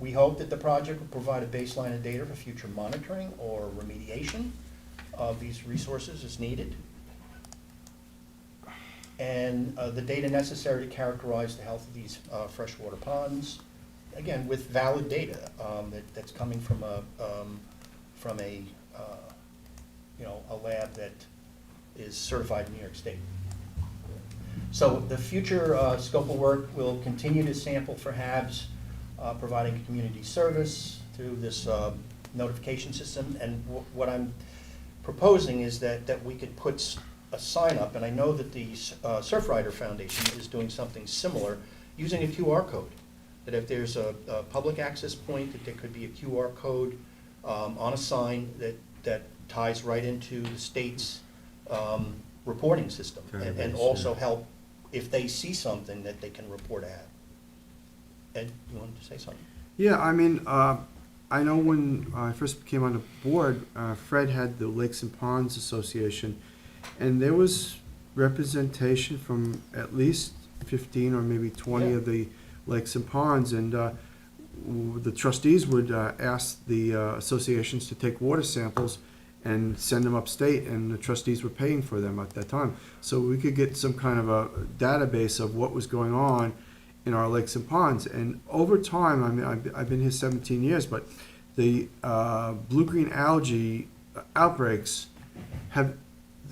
We hope that the project will provide a baseline of data for future monitoring or remediation of these resources as needed. And the data necessary to characterize the health of these freshwater ponds, again, with valid data that's coming from a lab that is certified in New York State. So the future scope of work will continue to sample for HABs, providing community service through this notification system. And what I'm proposing is that we could put a sign up, and I know that the Surfrider Foundation is doing something similar, using a QR code. That if there's a public access point, that there could be a QR code on a sign that ties right into the state's reporting system, and also help if they see something that they can report at. Ed, you wanted to say something? Yeah, I mean, I know when I first came on the board, Fred had the Lakes and Ponds Association, and there was representation from at least 15 or maybe 20 Yeah. of the lakes and ponds, and the trustees would ask the associations to take water samples and send them upstate, and the trustees were paying for them at that time. So we could get some kind of a database of what was going on in our lakes and ponds. And over time, I mean, I've been here 17 years, but the blue-green algae outbreaks have,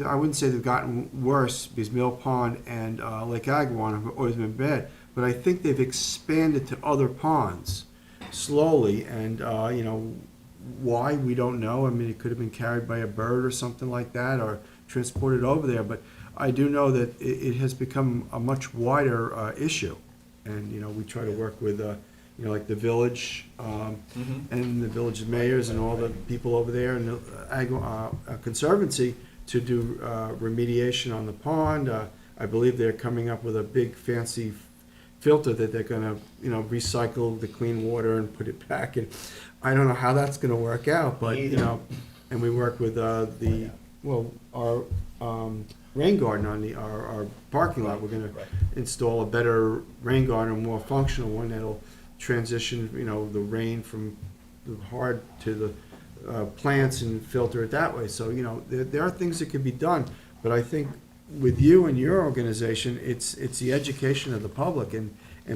I wouldn't say they've gotten worse, because Mill Pond and Lake Agawam have always been bad, but I think they've expanded to other ponds slowly, and, why, we don't know. I mean, it could have been carried by a bird or something like that, or transported over there, but I do know that it has become a much wider issue. And, we try to work with, like the village, and the village mayors and all the people over there, and the Conservancy to do remediation on the pond. I believe they're coming up with a big fancy filter that they're gonna, recycle the clean water and put it back. And I don't know how that's gonna work out, but, Me either. and we work with the our rain garden on our parking lot. We're gonna Right. install a better rain garden, a more functional one that'll transition, the rain from the hard to the plants and filter it that way. So, there are things that can be done, but I think with you and your organization, it's the education of the public and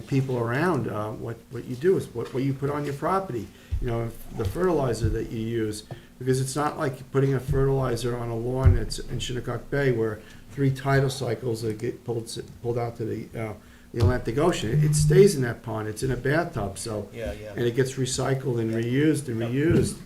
people around, what you do is what you put on your property, the fertilizer that you use, because it's not like putting a fertilizer on a lawn that's in Shinnecock Bay where 3 tidal cycles that get pulled out to the Atlantic Ocean. It stays in that pond, it's in a bathtub, so. Yeah. And it gets recycled and reused and reused,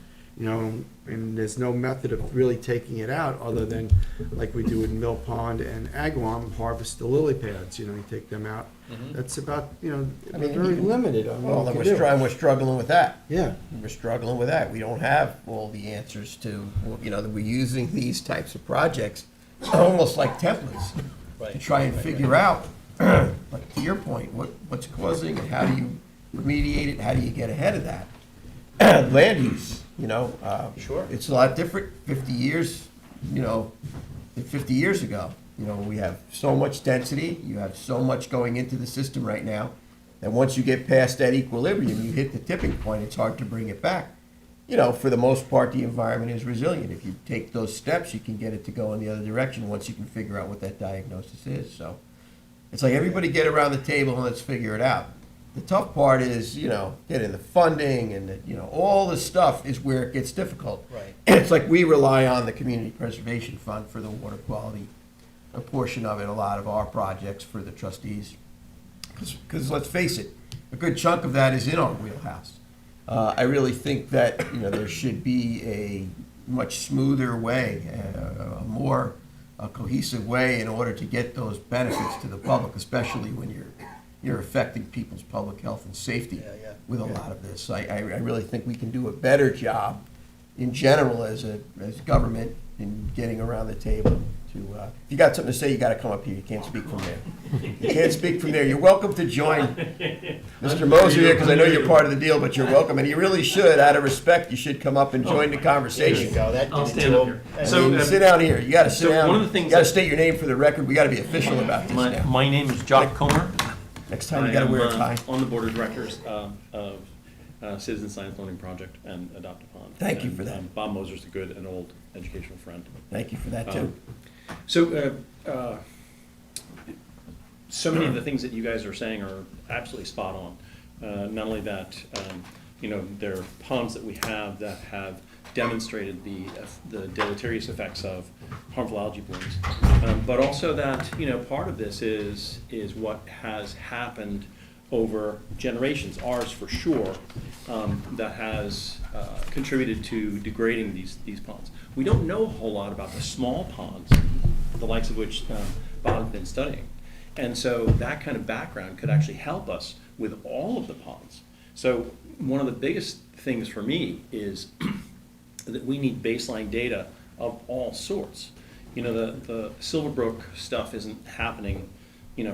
and there's no method of really taking it out other than, like we do in Mill Pond and Agawam, harvest the lily pads, you take them out. That's about, I mean, very limited on Well, what then we can do. we're struggling with that. Yeah, We're struggling with that. We don't have all the answers to, that we're using these types of projects almost like templates to Right. try and figure out, like to your point, what's causing it, how do you remediate it, how do you get ahead of that? Land use, Sure. it's a lot different 50 years, than 50 years ago. We have so much density, you have so much going into the system right now, that once you get past that equilibrium, you hit the tipping point, it's hard to bring it back. For the most part, the environment is resilient. If you take those steps, you can get it to go in the other direction once you can figure out what that diagnosis is. So it's like everybody get around the table and let's figure it out. The tough part is, getting the funding and, all the stuff is where it gets difficult. Right. It's like we rely on the Community Preservation Fund for the water quality, a portion of it, a lot of our projects for the trustees. Because let's face it, a good chunk of that is in our wheelhouse. I really think that, there should be a much smoother way, a more cohesive way in order to get those benefits to the public, especially when you're affecting people's public health and safety Yeah. with a lot of this. I really think we can do a better job in general as government in getting around the table to, if you got something to say, you gotta come up here. You can't speak from there. You can't speak from there. You're welcome to join Mr. Moser here, because I know you're part of the deal, but you're welcome. And you really should, out of respect, you should come up and join the There you conversation. go, that I'll did it stand to up him. here. And So, Sit down here. You gotta sit so down. one of the things You gotta that- state your name for the record. We gotta be official about this now. My name is Jock Comer. Next time you gotta wear a tie. On the board of directors of Citizen Science Learning Project and Adopt a Pond. Thank you for that. Bob Moser's a good and old educational friend. Thank you for that too. So, so many of the things that you guys are saying are absolutely spot on. Not only that, there are ponds that we have that have demonstrated the deleterious effects of harmful algae blooms, but also that, part of this is what has happened over generations, ours for sure, that has contributed to degrading these ponds. We don't know a whole lot about the small ponds, the likes of which Bob has been studying. And so that kind of background could actually help us with all of the ponds. So one of the biggest things for me is that we need baseline data of all sorts. The Silverbrook stuff isn't happening,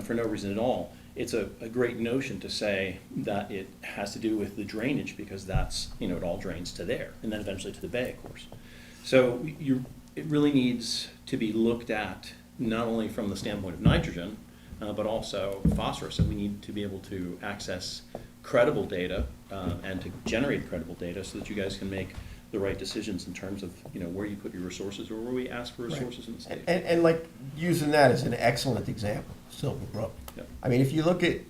for no reason at all. It's a great notion to say that it has to do with the drainage, because that's, it all drains to there, and then eventually to the bay, of course. So it really needs to be looked at not only from the standpoint of nitrogen, but also phosphorus, and we need to be able to access credible data and to generate credible data so that you guys can make the right decisions in terms of, where you put your resources or where we ask for resources in the state. And like using that as an excellent example, Silverbrook. Yep. I mean, if you look at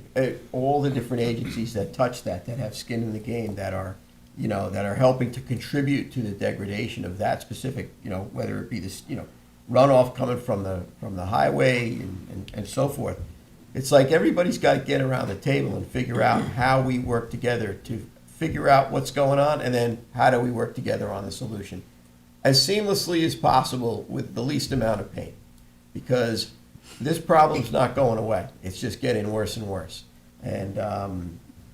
all the different agencies that touch that have skin in the game, that are helping to contribute to the degradation of that specific, whether it be this, runoff coming from the highway and so forth. It's like everybody's got to get around the table and figure out how we work together to figure out what's going on, and then how do we work together on the solution as seamlessly as possible with the least amount of pain, because this problem's not going away. It's just getting worse and worse. And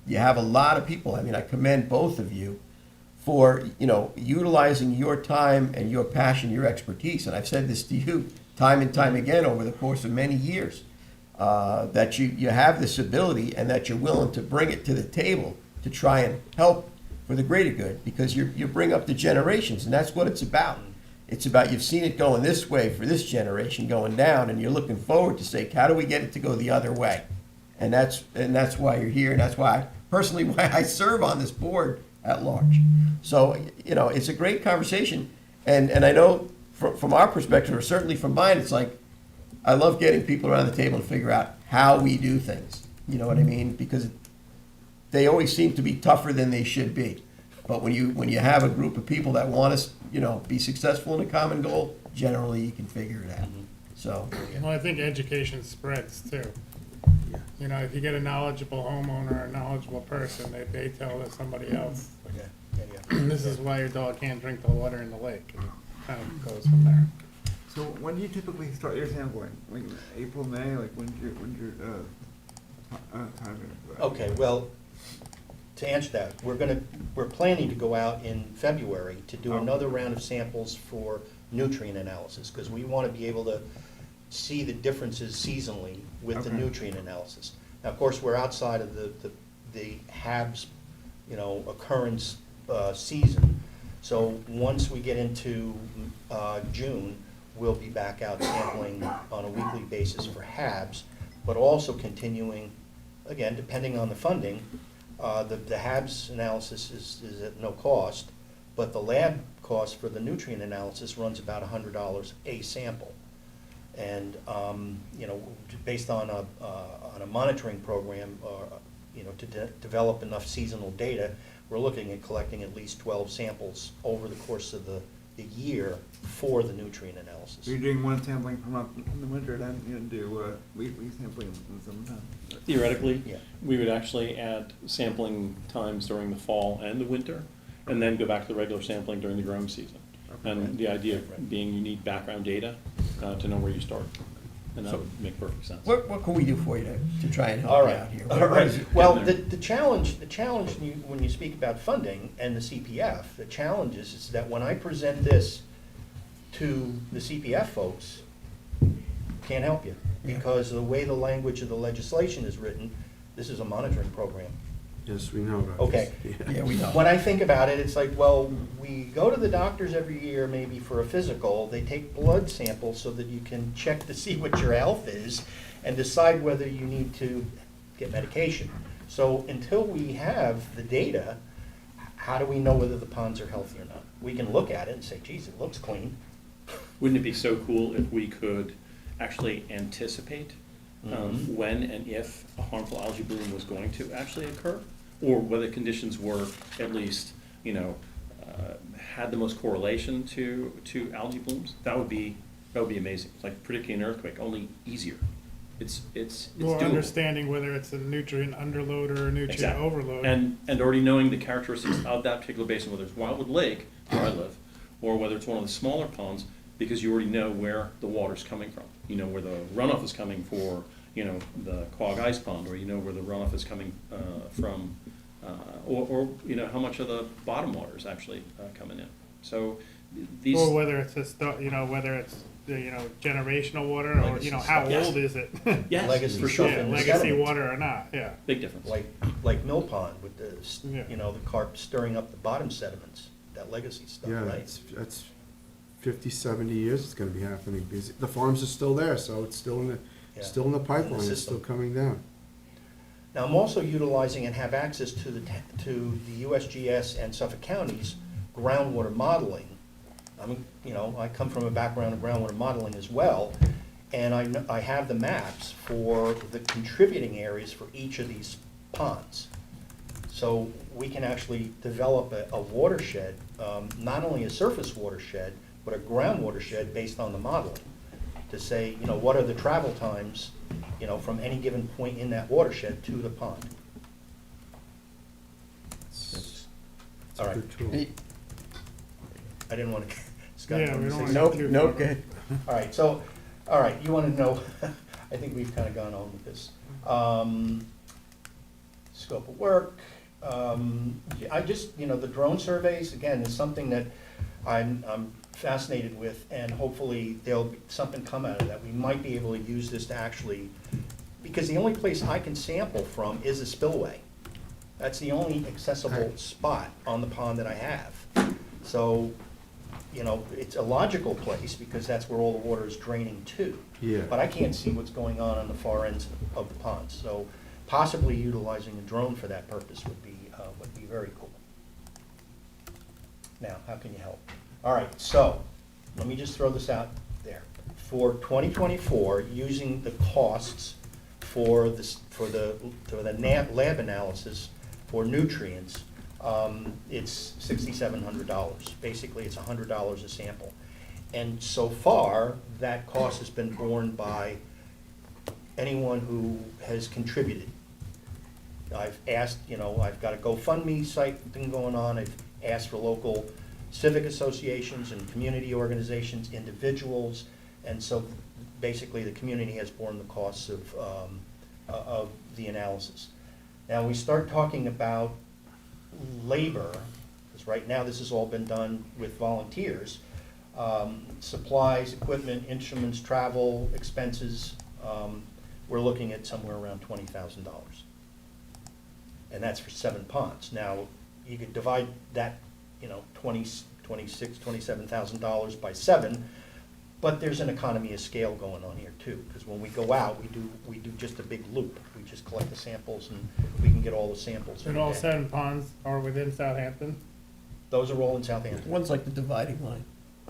you have a lot of people. I mean, I commend both of you for, utilizing your time and your passion, your expertise. And I've said this to you time and time again over the course of many years, that you have this ability and that you're willing to bring it to the table to try and help for the greater good, because you bring up the generations, and that's what it's about. It's about, you've seen it going this way for this generation, going down, and you're looking forward to say, how do we get it to go the other way? And that's why you're here, and that's why, personally, why I serve on this board at large. So, you know, it's a great conversation, and I know from our perspective, or certainly from mine, it's like, I love getting people around the table to figure out how we do things. You know what I mean? Because they always seem to be tougher than they should be. But when you have a group of people that want to, you know, be successful in a common goal, generally you can figure it out. So, Well, I think education spreads too. You know, if you get a knowledgeable homeowner or a knowledgeable person, they tell to somebody else. Yeah, yeah, yeah. This is why your dog can't drink the water in the lake, and it kind of goes from there. So when do you typically start your sampling? Like April, May, like when's your timing for that? Okay, well, to answer that, we're planning to go out in February to do another round of samples for nutrient analysis, because we want to be able to see the differences seasonally with the Okay. nutrient analysis. Now, of course, we're outside of the HABs, you know, occurrence season. So once we get into June, we'll be back out sampling on a weekly basis for HABs, but also continuing, again, depending on the funding, the HABs analysis is at no cost, but the lab cost for the nutrient analysis runs about $100 a sample. And, you know, based on a monitoring program, you know, to develop enough seasonal data, we're looking at collecting at least 12 samples over the course of the year for the nutrient analysis. So you're doing one sampling per month in the winter, then you do weekly sampling in the summertime? Theoretically, Yeah. we would actually add sampling times during the fall and the winter, and then go back to the regular sampling during the growing season. And the idea being you need background data to know where you start, and that So- would make perfect sense. what can we do for you to try and All help you right, out here? all What right. is it? Well, Getting the challenge when you speak about funding and the CPF, the challenge is that when I present this to the CPF folks, can't help you. Yeah. Because of the way the language of the legislation is written, this is a monitoring program. Yes, we know about Okay. this. Yeah, we know. When I think about it, it's like, well, we go to the doctors every year, maybe for a physical, they take blood samples so that you can check to see what your health is and decide whether you need to get medication. So until we have the data, how do we know whether the ponds are healthy or not? We can look at it and say, geez, it looks clean. Wouldn't it be so cool if we could actually anticipate when and if a harmful algae bloom was going to actually occur? Or whether conditions were at least, you know, had the most correlation to algae blooms? That would be amazing. It's like predicting an earthquake, only easier. It's More doable. understanding whether it's a nutrient underload or a nutrient Exactly. overload. And already knowing the characteristics of that particular basin, whether it's Wildwood Lake, where I live, or whether it's one of the smaller ponds, because you already know where the water's coming from. You know where the runoff is coming for, you know, the Quag Ice Pond, or you know where the runoff is coming from, or you know how much of the bottom water is actually coming in. So these. Or whether it's whether it's generational water, or Legacy how stuff. old is it? Yes, Legacy for sure. Yeah, and the legacy sediment. water or not, yeah. Big difference. Like Mill Pond with the, Yeah. the carp stirring up the bottom sediments, that legacy stuff, Yeah, right? that's 50, 70 years it's gonna be happening, because the farms are still there, so it's still in the, Yeah. still in the pipeline, it's system. still coming down. Now, I'm also utilizing and have access to the USGS and Suffolk County's groundwater modeling. I mean, I come from a background of groundwater modeling as well, and I have the maps for the contributing areas for each of these ponds. So we can actually develop a watershed, not only a surface watershed, but a ground watershed based on the modeling, to say, what are the travel times, from any given point in that watershed to the pond. It's All a right. good tool. Hey, I didn't want to, Scott, Yeah, you we wanted to don't say wanna- something? Nope, good. All right, you want to know, I think we've kind of gone on with this. Scope of work, I just, the drone surveys, again, is something that I'm fascinated with, and hopefully there'll be something come out of that. We might be able to use this to actually, because the only place I can sample from is a spillway. That's the only accessible Okay. spot on the pond that I have. So you know, it's a logical place because that's where all the water is draining to. Yeah. But I can't see what's going on the far ends of the pond. So possibly utilizing a drone for that purpose would be very cool. Now, how can you help? All right, so let me just throw this out there. For 2024, using the costs for the lab analysis for nutrients, it's $6,700. Basically, it's $100 a sample. And so far, that cost has been borne by anyone who has contributed. I've asked, you know, I've got a GoFundMe site thing going on. I've asked for local civic associations and community organizations, individuals, and so basically the community has borne the costs of the analysis. Now we start talking about labor, because right now this has all been done with volunteers. Supplies, equipment, instruments, travel, expenses, we're looking at somewhere around $20,000. And that's for 7 ponds. Now, you could divide that, you know, $27,000 by 7, but there's an economy of scale going on here too, because when we go out, we do just a big loop. We just collect the samples and we can get all the samples. And every all day. 7 ponds are within Southampton? Those are all in Southampton. One's like the dividing line,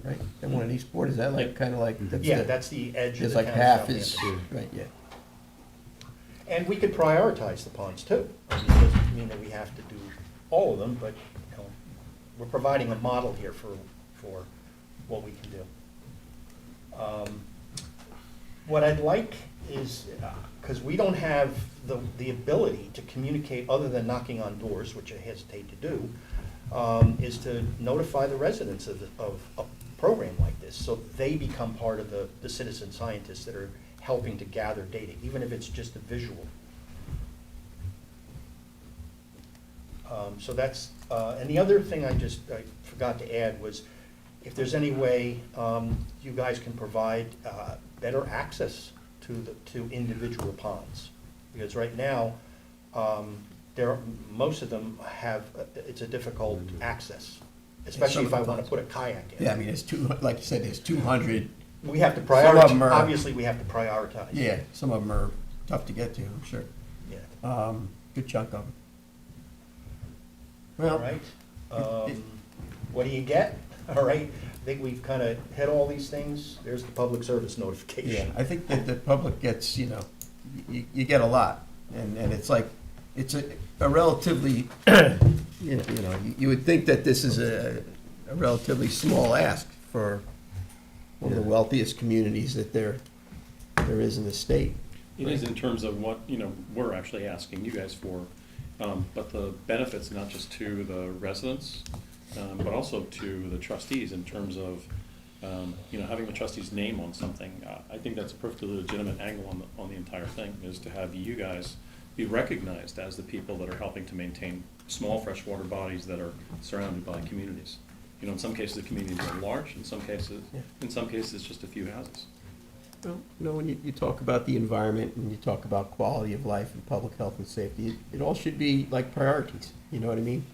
right? And one of these boards, is that like, kind of like? Yeah, that's the edge of There's the like town of half is, Southampton. right, yeah. And we could prioritize the ponds too. I mean, it doesn't mean that we have to do all of them, but, you know, we're providing a model here for what we can do. What I'd like is, because we don't have the ability to communicate other than knocking on doors, which I hesitate to do, is to notify the residents of a program like this, so they become part of the citizen scientists that are helping to gather data, even if it's just a visual. So that's, and the other thing I forgot to add was, if there's any way you guys can provide better access to individual ponds, because right now most of them have it's a difficult access, especially if I want to put a kayak in. Yeah, I mean, it's like you said, there's 200. We have to Some of them prioritize. are- Obviously, we have to prioritize. Yeah, some of them are tough to get to, I'm sure. Yeah. Good chunk of them. All Well, right. What do you get? All right. I think we've kind of hit all these things. There's the public service yeah, notification. I think that the public gets, you know, you get a lot. And it's like, it's a relatively, you know, you would think that this is a relatively small ask for one of the wealthiest communities that there is in the state. It is in terms of what, you know, we're actually asking you guys for, but the benefits not just to the residents, but also to the trustees in terms of, you know, having the trustees' name on something. I think that's a perfectly legitimate angle on the entire thing, is to have you guys be recognized as the people that are helping to maintain small freshwater bodies that are surrounded by communities. You know, in some cases, the communities are large, in some cases, just a few houses. Well, you know, when you talk about the environment and you talk about quality of life and public health and safety, it all should be like priorities, you know what I mean?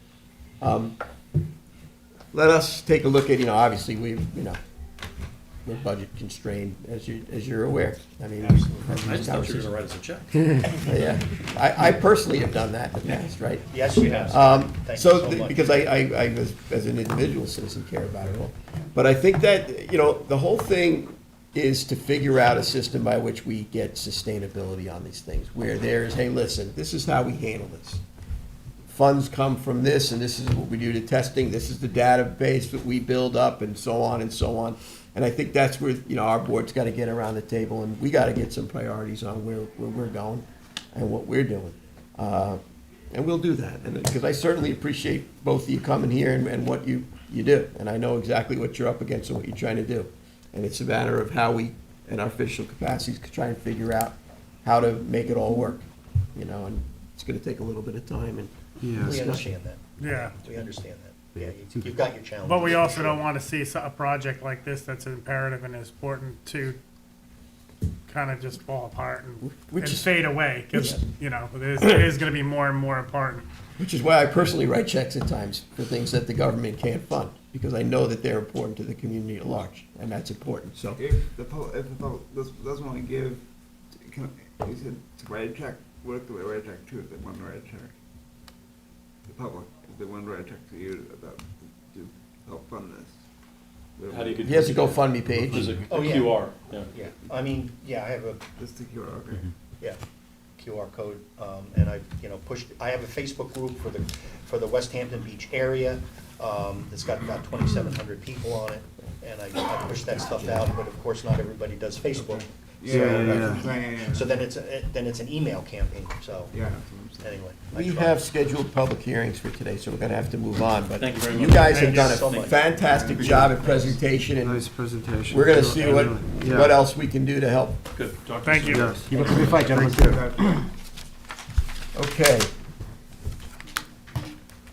Let us take a look at, you know, obviously we're budget constrained, as you're aware. I mean, I just thought you were gonna write us a check. Yeah, I personally have done that in the past, right? Yes, you have. Thank you So, so much. because I was, as an individual citizen, care about it all. But I think that, you know, the whole thing is to figure out a system by which we get sustainability on these things, where there's, hey, listen, this is how we handle this. Funds come from this, and this is what we do to testing, this is the database that we build up, and so on and so on. And I think that's where, you know, our board's gotta get around the table, and we gotta get some priorities on where we're going and what we're doing. And we'll do that, and, because I certainly appreciate both of you coming here and what you do. And I know exactly what you're up against and what you're trying to do. And it's a matter of how we, in our official capacities, could try and figure out how to make it all work, you know, and it's gonna take a little bit of time and We Yes. understand that. Yeah. We understand that. Yeah, you've got your challenges. But we also for don't sure. want to see a project like this that's imperative and important to kind of just fall apart and Which is- fade away, because, you know, it is going to be more and more important. which is why I personally write checks at times for things that the government can't fund. because I know that they're important to the community at large, and that's important, so. If the public doesn't want to give, you said to write a check, what if they write a check to, if they want to write a check? The public, if they want to write a check to you to help fund this. How do you get? He has a GoFundMe page. There's a Oh, yeah. QR, yeah. Yeah, I mean, yeah, I have a, Just the QR, okay. yeah, QR code, and I, pushed, I have a Facebook group for the West Hampton Beach area, that's got about 2,700 people on it, and I push that stuff out, but of course, not everybody does Facebook. Yeah, that's what I'm saying. So then it's an email campaign, so, Yeah, that's what I'm saying. anyway. I We try. have scheduled public hearings for today, so we're gonna have to move on, but Thank you very you much. guys have Thank done you so a much. fantastic job at presentation, and Nice presentation. we're gonna see what Yeah. else we can do to help. Good. Talk to Thank soon. you. Yes. Keep up the good fight, gentlemen. Thank you. Okay.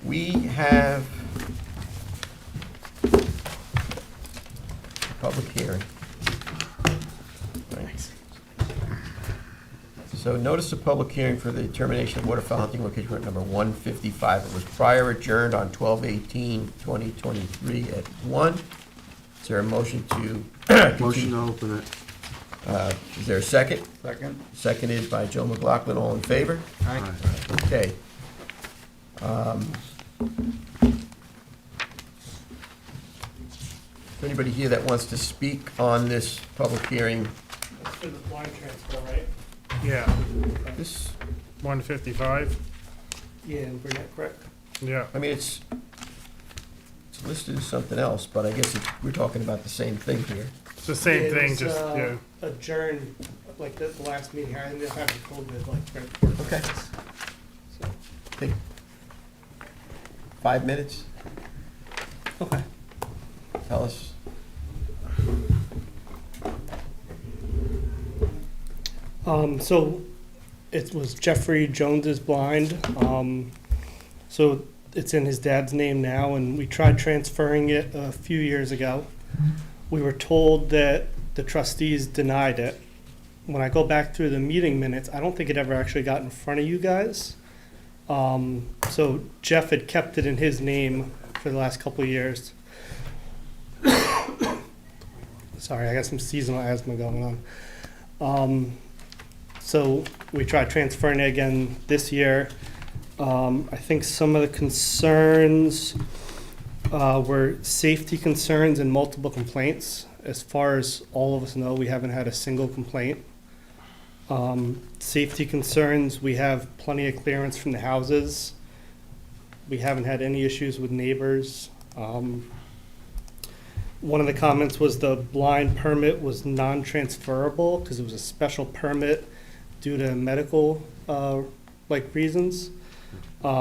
We have public hearing. Thanks. So notice of public hearing for the determination of waterfowl hunting location permit number 155. It was prior adjourned on 12/18/2023 at 1. Is there a motion to Motion continue? to open it. Is there a second? Second? Seconded by Joe McLaughlin, all in favor? Aye. Okay. Is there anybody here that wants to speak on this public hearing? That's for the blind transfer, right? Yeah, This, 155. Yeah, and Burnett, correct? Yeah. I mean, it's listed as something else, but I guess we're talking about the same thing here. It's the same It thing, was, just, yeah. Adjourned, like the last meeting, I ended up having COVID, like, for Okay. So, Take 5 minutes, okay. tell us. So it was Jeffrey Jones is blind. So it's in his dad's name now, and we tried transferring it a few years ago. We were told that the trustees denied it. When I go back through the meeting minutes, I don't think it ever actually got in front of you guys. So Jeff had kept it in his name for the last couple of years. Sorry, I got some seasonal asthma going on. So we tried transferring it again this year. I think some of the concerns were safety concerns and multiple complaints. As far as all of us know, we haven't had a single complaint. Safety concerns, we have plenty of clearance from the houses. We haven't had any issues with neighbors. One of the comments was the blind permit was non-transferable because it was a special permit due to medical reasons. I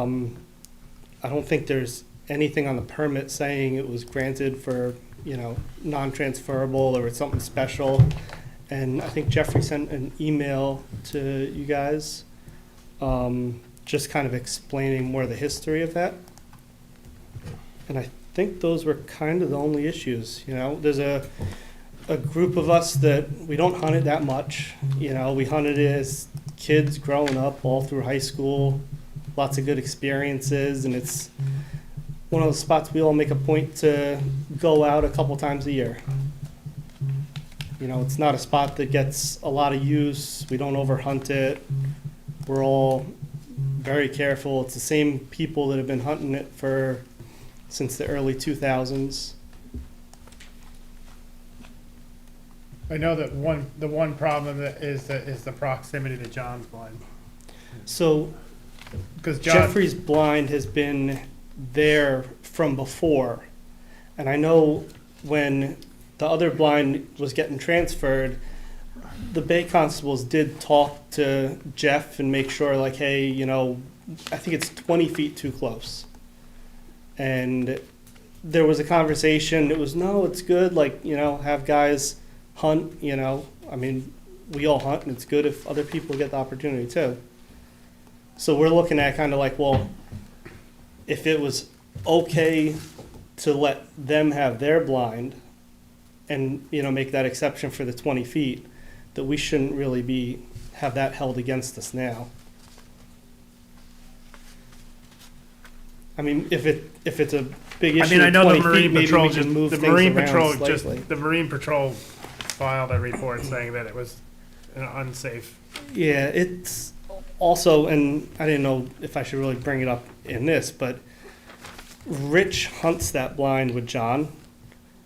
don't think there's anything on the permit saying it was granted for, non-transferable or it's something special. And I think Jeffrey sent an email to you guys, just kind of explaining more of the history of that. And I think those were kind of the only issues, There's a group of us that we don't hunt it that much. We hunted it as kids growing up all through high school, lots of good experiences, and it's one of those spots we all make a point to go out a couple times a year. It's not a spot that gets a lot of use. We don't overhunt it. We're all very careful. It's the same people that have been hunting it since the early 2000s. I know that the one problem that is the proximity to John's blind. So Because John, Jeffrey's blind has been there from before. And I know when the other blind was getting transferred, the Bay Constables did talk to Jeff and make sure, hey, I think it's 20 feet too close. And there was a conversation. It was, no, it's good. Have guys hunt, I mean, we all hunt, and it's good if other people get the opportunity too. So we're looking at kind of well, if it was okay to let them have their blind and, make that exception for the 20 feet, that we shouldn't really have that held against us now. I mean, if it's a big I issue, mean, I of know 20 the feet, Marine maybe Patrol we can move the things Marine around Patrol slightly. the Marine Patrol filed a report saying that it was unsafe. Yeah, it's also, and I didn't know if I should really bring it up in this, but Rich hunts that blind with John,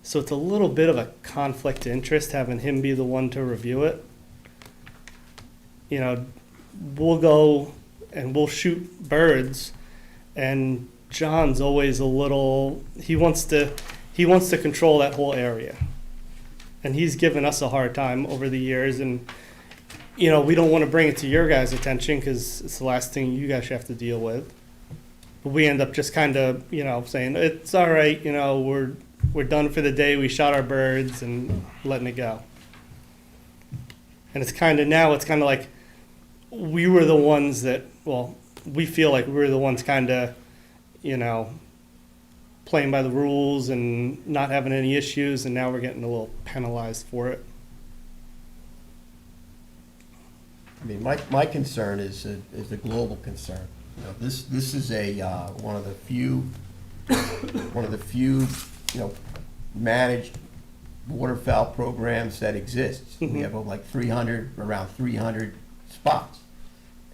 so it's a little bit of a conflict of interest having him be the one to review it. You know, we'll go and we'll shoot birds, and John's always a little, he wants to control that whole area. And he's given us a hard time over the years, and you know, we don't want to bring it to your guys' attention because it's the last thing you guys have to deal with. But we end up just kind of, you know, saying it's all right, you know, we're done for the day. We shot our birds and letting it go. And it's kind of like we were the ones that, well, we feel like we were the ones kind of, you know, playing by the rules and not having any issues, and now we're getting a little penalized for it. I mean, my concern is a global concern. You know, this is one of the few, you know, managed waterfowl programs that exists. Mhm. We have like around 300 spots.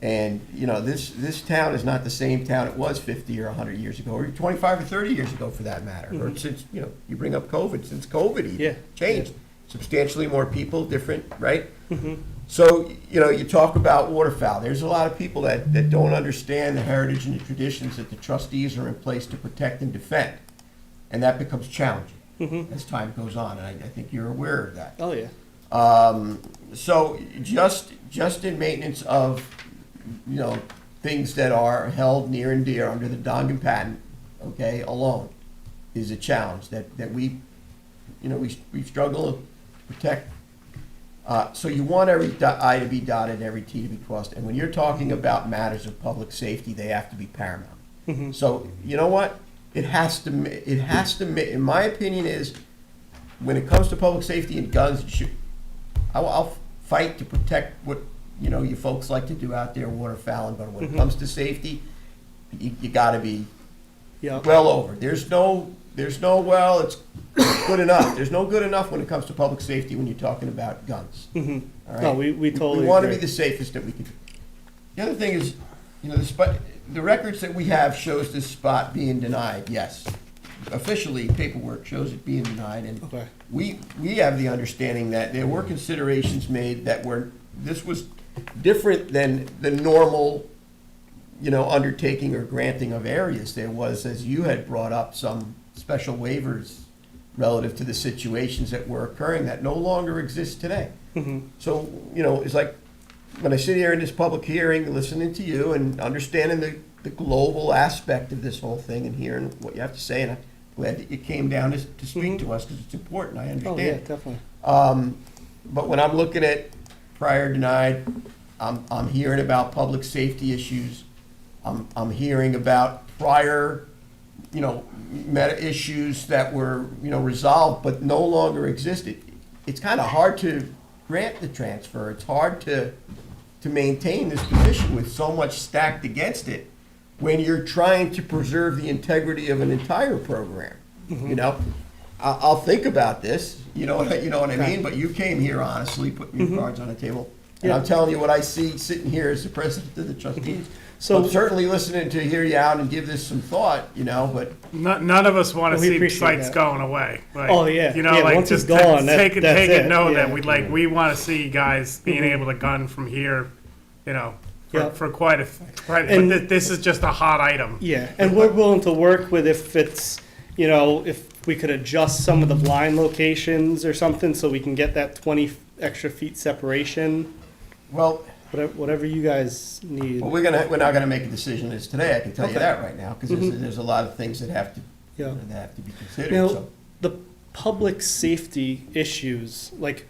And, you know, this town is not the same town it was 50 or 100 years ago, or 25 or 30 years ago for that matter. Or Mhm. since, you know, you bring up COVID, since COVID even Yeah. changed. Substantially more people, different, right? Mhm. So, you know, you talk about waterfowl. There's a lot of people that don't understand the heritage and the traditions that the trustees are in place to protect and defend. And that becomes challenging Mhm. as time goes on, and I think you're aware of that. Oh yeah. So just in maintenance of, you know, things that are held near and dear under the Dongan patent, okay, alone, is a challenge that we, you know, we struggle to protect. So you want every I to be dotted, every T to be crossed, and when you're talking about matters of public safety, they have to be paramount. Mhm. So, you know what? It has to, in my opinion is, when it comes to public safety and guns, I'll fight to protect what, you know, you folks like to do out there waterfowling, but when it Mhm. comes to safety, you gotta be Yeah. well over. There's no, well, it's good enough. There's no good enough when it comes to public safety when you're talking about guns. Mhm. All right? No, we totally We want to be agree. the safest that we can. The other thing is, you know, the records that we have shows this spot being denied, yes. Officially, paperwork shows it being denied, and Okay. we have the understanding that there were considerations made that this was different than the normal, you know, undertaking or granting of areas. There was, as you had brought up, some special waivers relative to the situations that were occurring that no longer exist today. Mhm. So, you know, it's like, when I sit here in this public hearing, listening to you and understanding the global aspect of this whole thing and hearing what you have to say, and I'm glad that you came down to speak to us, because it's important, I Oh understand. yeah, definitely. But when I'm looking at prior denied, I'm hearing about public safety issues. I'm hearing about prior, you know, meta issues that were, you know, resolved but no longer existed. It's kind of hard to grant the transfer. It's hard to maintain this position with so much stacked against it when you're trying to preserve the integrity of an entire program. You know, I'll think about this. You know what I mean? But you came here honestly, putting your cards on the table, and Yeah. I'm telling you what I see sitting here as the president of the trustees. So- I'm certainly listening to hear you out and give this some thought. You know, but None of us want to We see appreciate sites that. going away. Like, Oh, yeah. You know, Yeah, like once it's just gone, take that's it it. note Yeah. that we want to see guys being able to gun from here, you know, Yeah. for quite a, And- but this is just a hot item. Yeah, and we're willing to work with if it's, you know, if we could adjust some of the blind locations or something so we can get that 20 extra feet separation. well, Whatever you guys need. we're not gonna make a decision as today. I can tell you Okay. that right now, because Mhm. there's a lot of things that have to Yeah. be considered. Now, So. the public safety issues, like,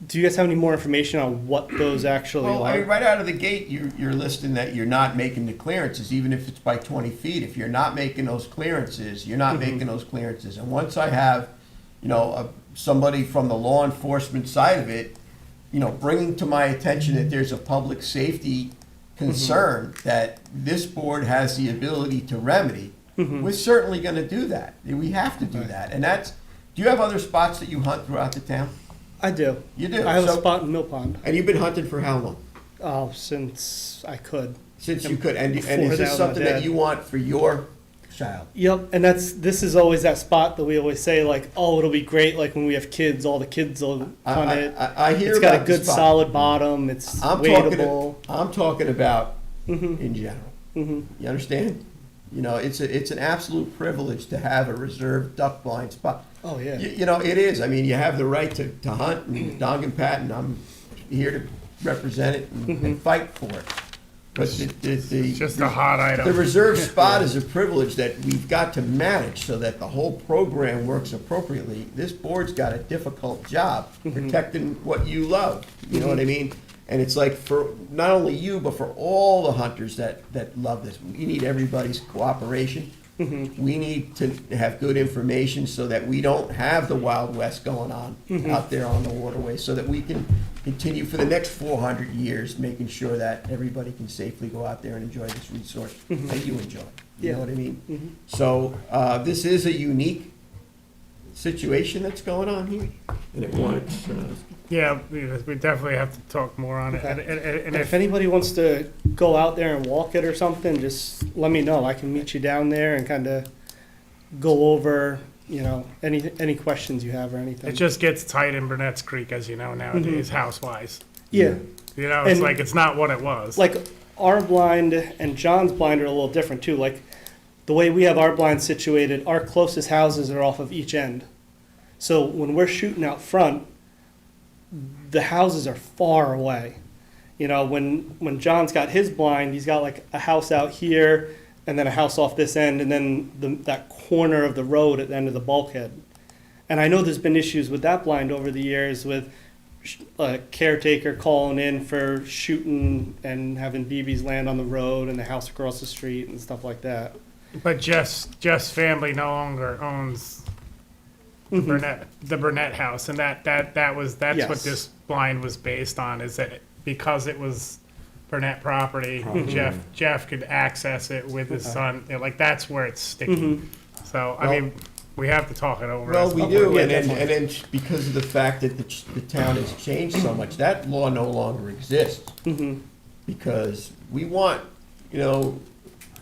do you guys have any more information on what those actually Well, I mean, are? right out of the gate, you're listing that you're not making the clearances, even if it's by 20 feet. If you're not making those clearances, you're not Mhm. making those clearances. And once I have, you know, somebody from the law enforcement side of it, you know, bringing to my attention that there's a public safety concern that this board has the ability to remedy, we're certainly gonna do that. We have to do that. And that's, do you have other spots that you hunt throughout the town? I do. You do? I have a So- spot in Mill Pond. And you've been hunting for how long? Since I could. Since you could, and Before is that this was something my that dad. you want for your child? Yep, and this is always that spot that we always say like, oh, it'll be great. Like when we have kids, all the kids will hunt it. I hear It's got a about the good spot. solid bottom. It's wadeable. I'm talking about Mhm. in general. Mhm. You understand? You know, it's an absolute privilege to have a reserved duck blind spot. Oh yeah. You know, it is. I mean, you have the right to hunt and dog and pat, and I'm here to represent it and fight for it. But It's just a hot item. the reserve spot is a privilege that we've got to manage so that the whole program works appropriately. This board's got a difficult job protecting what you love, you know what I mean? And it's like for not only you, but for all the hunters that love this. We need everybody's cooperation. We need to have good information so that we don't have the Wild West going on out there on the waterway, so that we can continue for the next 400 years, making sure that everybody can safely go out there and enjoy this resource that you enjoy. You know Yeah. what I mean? So this is a unique situation that's going on here, and it warrants. Yeah, we definitely have to talk more on it. Okay. And And if anybody wants to go out there and walk it or something, just let me know. I can meet you down there and kind of go over, you know, any questions you have or anything. it just gets tight in Burnett's Creek, as you know, nowadays, house-wise. Yeah. You know, it's And- like, it's not what it was. Like our blind and John's blind are a little different too. Like the way we have our blind situated, our closest houses are off of each end. So when we're shooting out front, the houses are far away. You know, when John's got his blind, he's got like a house out here and then a house off this end and then that corner of the road at the end of the bulkhead. And I know there's been issues with that blind over the years with a caretaker calling in for shooting and having BBs land on the road and the house across the street and stuff like that. But Jeff's family no longer owns the Burnett house, and that's what Yes. this blind was based on, is that because it was Burnett property, Jeff could access it with his son. You know, like, that's where it's sticky. So, I mean, we have to talk it over. Well, as we a do, board. and then because of the fact that the town has changed so much, that law no longer exists. Because we want, you know,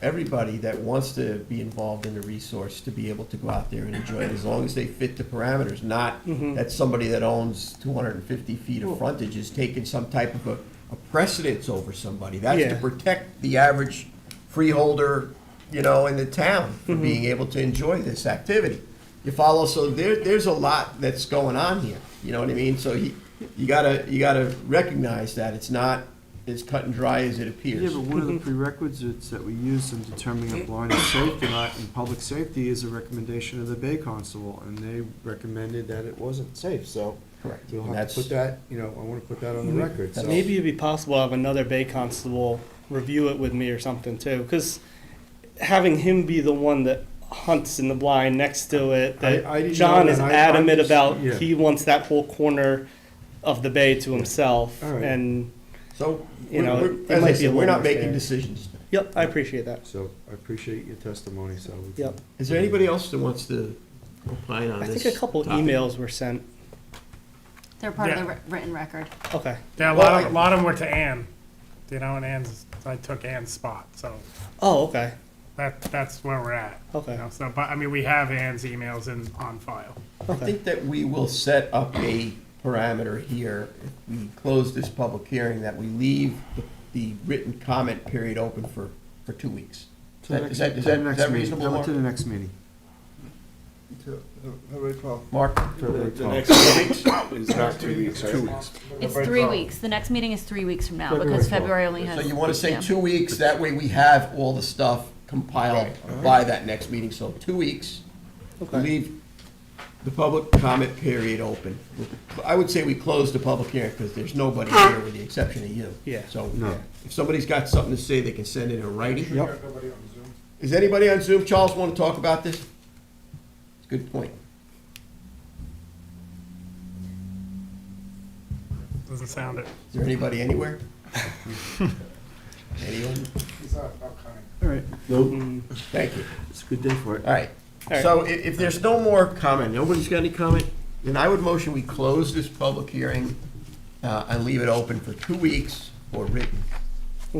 everybody that wants to be involved in the resource to be able to go out there and enjoy it, as long as they fit the parameters, not that somebody that owns 250 feet of frontage is taking some type of a precedence over somebody. That's to Yeah. protect the average freeholder, you know, in the town from being able to enjoy this activity. You follow? So there's a lot that's going on here, you know what I mean? So you gotta recognize that it's not as cut and dry as it appears. Yeah, but one of the prerequisites that we use in determining a blind is safe or not in public safety is a recommendation of the Bay Constable, and they recommended that it wasn't safe, so. Correct. We'll And have to put that, you know, I wanna put that on the record, so. Maybe it'd be possible to have another Bay Constable review it with me or something too, because having him be the one that hunts in the blind next to it, that I didn't John know is that. adamant just- about, yeah. he wants that whole corner of the bay to himself, All right. and, So, You know, we're- it as I might be a said, we're little not more making fair. decisions. yep, I appreciate that. So I appreciate your testimony, so. we can- Yep. Is there anybody else that wants to opine on I this? think a couple topic? emails were sent. They're part of Yeah. the written record. Okay. Yeah, a lot of them were to Ann, you know, and I took Ann's spot, so Oh, okay. that's where we're at. Okay. You know, so, but, I mean, we have Ann's emails on file. I Okay. think that we will set up a parameter here, if we close this public hearing, that we leave the written comment period open for 2 weeks. To the Is next- that to the next meeting. reasonable, No, Mark? To the next meeting. February 12th. Mark? February The 12th. next meeting is not 2 weeks, right? 2 weeks. It's 3 weeks. The next meeting is 3 weeks from now, February because 12th. February only has. So you want to say yeah. 2 weeks, that way we have all the stuff compiled by that next meeting, so 2 weeks. Okay. Leave the public comment period open. I would say we close the public hearing, because there's nobody here with the exception of you. Yeah. So No. if somebody's got something to say, they can send it in writing. Yep. Is anybody on Zoom? Charles, want to talk about this? It's a good point. Doesn't sound it. Is there anybody anywhere? Anyone? All right, Thank you. it's a good day for it. All right. All right. So if there's no more comment, nobody's got any comment, then I would motion we close this public hearing and leave it open for 2 weeks for written.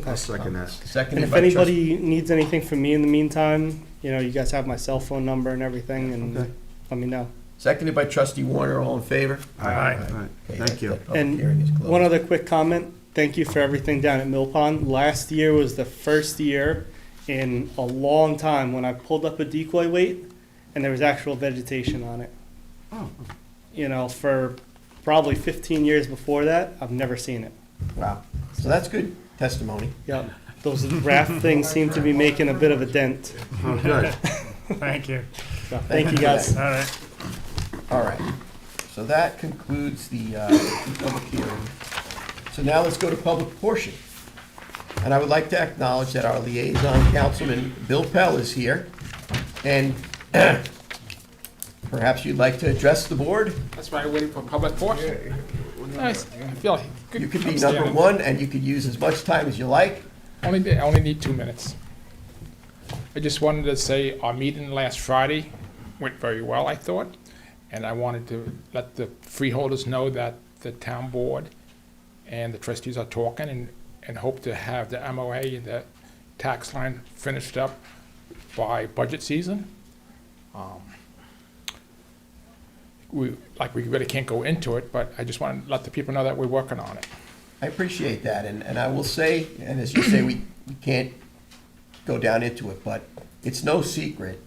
I'll second that. And Seconded if by trustee. anybody needs anything from me in the meantime, you guys have my cell phone number and everything, and Okay. let me know. Seconded by trustee Warner, all in favor? All right, Okay, thank you. that public And hearing is closed. one other quick comment. Thank you for everything down at Mill Pond. Last year was the first year in a long time when I pulled up a decoy weight and there was actual vegetation on it. Oh. For probably 15 years before that, I've never seen it. Wow, so that's good testimony. Yep. Those raft things seem to be making a bit of a dent. Oh, good. Thank you. So, thank you guys. All right. All right, so that concludes the public hearing. So now let's go to public portion. And I would like to acknowledge that our liaison, Councilman Bill Pell, is here. And perhaps you'd like to address the board? That's why I'm waiting for public portion. Nice. I feel like good. You could be I'm number standing. one, and you could use as much time as you like. I only need 2 minutes. I just wanted to say our meeting last Friday went very well, I thought. And I wanted to let the freeholders know that the town board and the trustees are talking and hope to have the MOA and the tax line finished up by budget season. We really can't go into it, but I just want to let the people know that we're working on it. I appreciate that, and I will say, and as you say, we can't go down into it, but it's no secret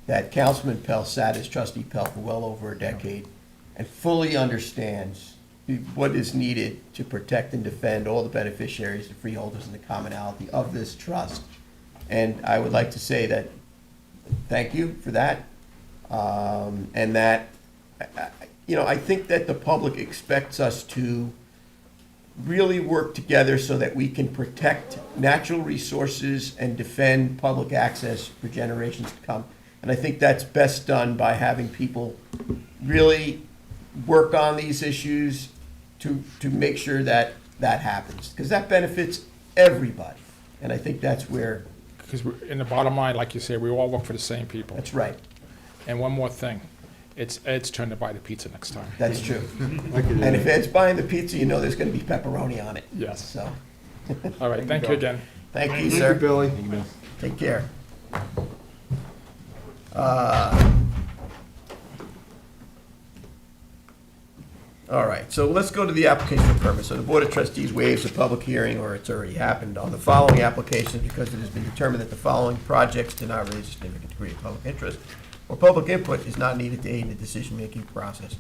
that Councilman Pell sat as trustee Pell for well over a decade and fully understands what is needed to protect and defend all the beneficiaries, the freeholders, and the commonality of this trust. And I would like to say that, thank you for that, and that, I think that the public expects us to really work together so that we can protect natural resources and defend public access for generations to come. And I think that's best done by having people really work on these issues to make sure that that happens, because that benefits everybody. And I think that's where, Because in the bottom line, like you say, we all work for the same people. that's right, And one more thing, it's Ed's turn to buy the pizza next time. that's true. And if Ed's buying the pizza, you know there's gonna be pepperoni on it. Yes. So, All right, thank you again. thank you, Thank you, sir. Billy. Take care. All right, so let's go to the application for permit. So the Board of Trustees waives a public hearing, or it's already happened, on the following applications because it has been determined that the following projects do not raise a significant degree of public interest, or public input is not needed to aid in the decision-making process.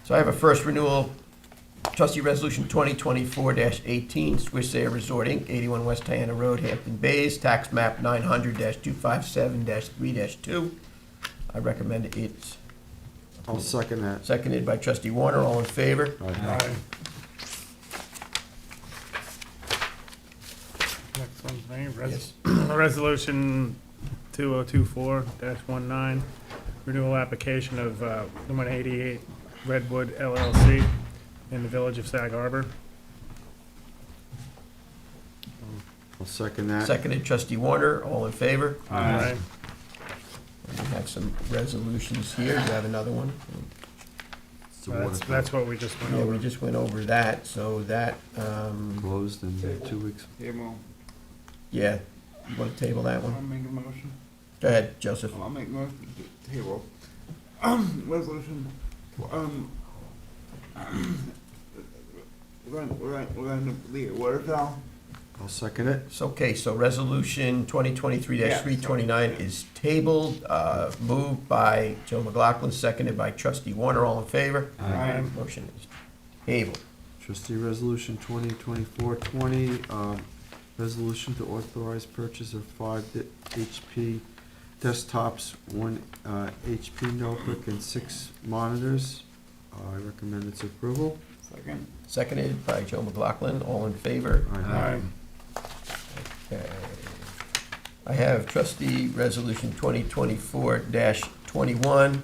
So I have a first renewal, trustee resolution 2024-18, Swissair Resort Inc., 81 West Diana Road, Hampton Bays, tax map 900-257-3-2. I recommend it's I'll second that. seconded by trustee Warner. All in favor? Next one's me. Yes. Resolution 2024-19, renewal application of 188 Redwood LLC in the village of Sag Harbor. I'll second that. Seconded trustee Warner. All in favor? Aye. We have some resolutions here. You have another one? It's the water That's what we just went Yeah, we over. just went over that, so that, closed in 2 weeks. yeah, you want to table that I'll one? make a motion. Go ahead, Joseph. I'll make a motion to table. Resolution, we're going to leave waterfowl. I'll second it. So, okay, so resolution 2023-329 is tabled, moved by Joe McLaughlin, seconded by trustee Warner. All in favor? Aye. Motion is tabled. Trustee resolution 2024-20, resolution to authorize purchase of 5 HP desktops, 1 HP notebook, and 6 monitors. I recommend its approval. Second. Seconded by Joe McLaughlin. All in favor? Aye. Okay. I have trustee resolution 2024-21.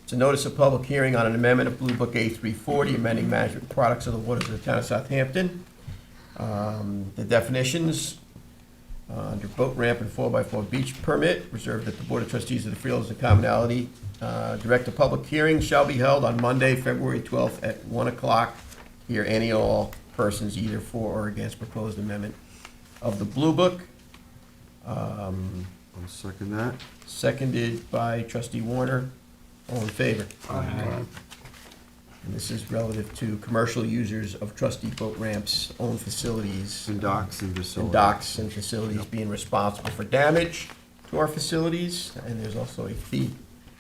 It's a notice of public hearing on an amendment of Blue Book A340, amending management products of the waters of the town of Southampton. The definitions Under boat ramp and 4x4 beach permit, reserved that the Board of Trustees of the Freeholders and Commonalty direct a public hearing shall be held on Monday, February 12th at 1 o'clock. Hear any or all persons either for or against proposed amendment of the Blue Book. I'll second that. Seconded by Trustee Warner. All in favor? Aye. And this is relative to commercial users of trustee boat ramps, owned facilities. And docks and And facilities. docks and facilities being responsible for damage to our facilities, and there's also a fee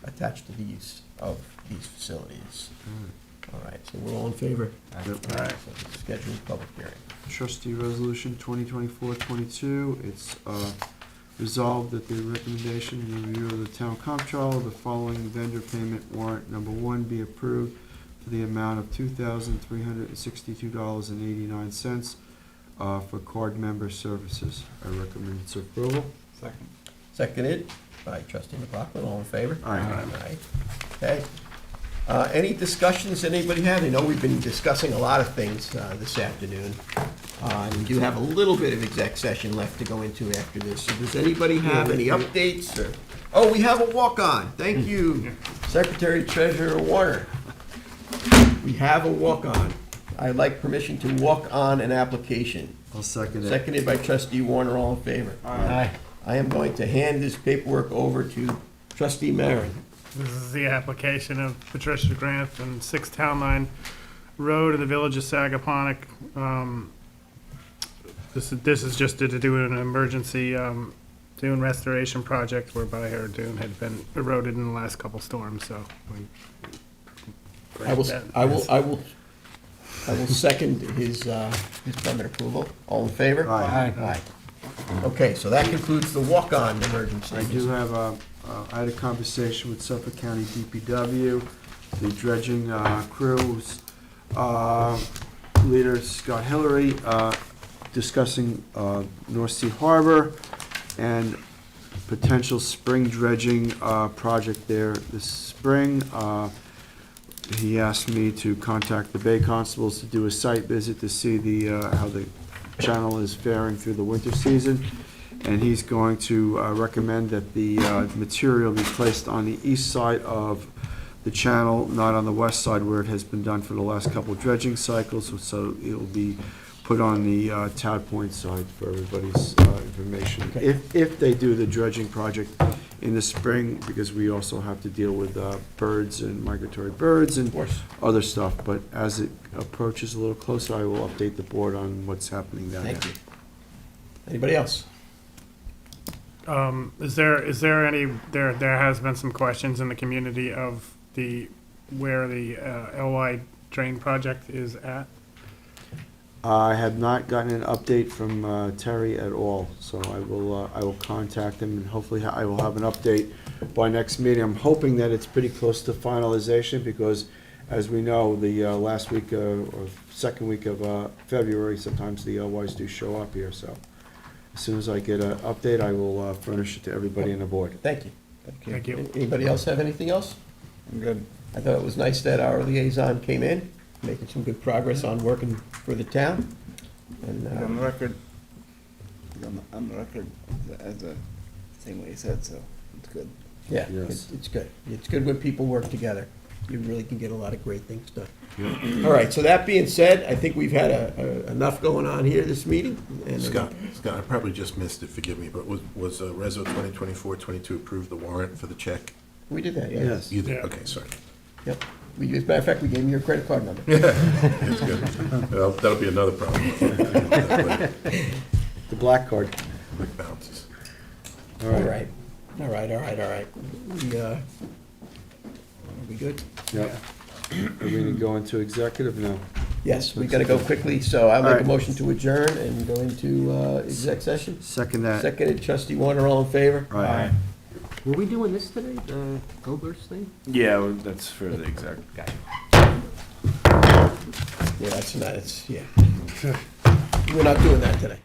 attached to the use of these facilities. All right, so we're all in favor? Yep. All right, so scheduled public hearing. Trustee Resolution 2024-22, it's resolved that the recommendation and review of the town comptroller, the following vendor payment warrant number 1 be approved for the amount of $2,362.89 for card member services. I recommend its approval. Second. Seconded by Trustee McLaughlin, all in favor? Aye. Aye. Okay. Any discussions anybody have? I know we've been discussing a lot of things this afternoon. And we do have a little bit of exec session left to go into after this. So does anybody have any updates or? Oh, we have a walk-on. Thank you, Secretary Treasurer Warner. We have a walk-on. I'd like permission to walk on an application. I'll second it. Seconded by Trustee Warner, all in favor? Aye. I am going to hand this paperwork over to Trustee Marin. This is the application of Patricia Grant and 6 Town Line Road in the village of Sagaponic. This is just to do an emergency dune restoration project whereby her dune had been eroded in the last couple storms, so. I will second his permit approval. All in favor? Aye. Aye. Okay, so that concludes the walk-on emergency. I do have, I had a conversation with Suffolk County DPW, the dredging crews, leader Scott Hillary, discussing North Sea Harbor and potential spring dredging project there this spring. He asked me to contact the Bay Constables to do a site visit to see how the channel is faring through the winter season. And he's going to recommend that the material be placed on the east side of the channel, not on the west side where it has been done for the last couple of dredging cycles. So it'll be put on the Todd Point side for everybody's information. If they do the dredging project in the spring, because we also have to deal with birds and migratory birds and other stuff. But as it approaches a little closer, I will update the board on what's happening down there. Thank you. Anybody else? Is there any, there has been some questions in the community of where the LY drain project is at? I have not gotten an update from Terry at all, so I will contact him, and hopefully I will have an update by next meeting. I'm hoping that it's pretty close to finalization, because as we know, the last week or second week of February, sometimes the LYs do show up here, so as soon as I get an update, I will furnish it to everybody on the board. Thank you. Thank you. Anybody else have anything else? I'm good. I thought it was nice that our liaison came in, making some good progress on working for the town. And On the record, on the record as the same way he said, so it's good. yeah, Yes. it's good. It's good when people work together. You really can get a lot of great things done. All right, so that being said, I think we've had enough going on here this meeting. And Scott, I probably just missed it, forgive me, but was Reso 2024-22 approved the warrant for the check? We did that, yeah. Yes. You did, Yeah. okay, sorry. Yep. As a matter of fact, we gave him your credit card number. That's good. Well, that'll be another problem. The black card. Quick bounces. All right. All right. We good? Yep. Are we gonna go into executive now? Yes, we gotta go quickly, so I'll make a All right. motion to adjourn and go into exec session. Second that. Seconded, Trustee Warner, all in favor? Aye. Were we doing this today, the Goldberg thing? Yeah, well, that's for the exec. Gotcha. Yeah, that's not, it's, yeah. We're not doing that today.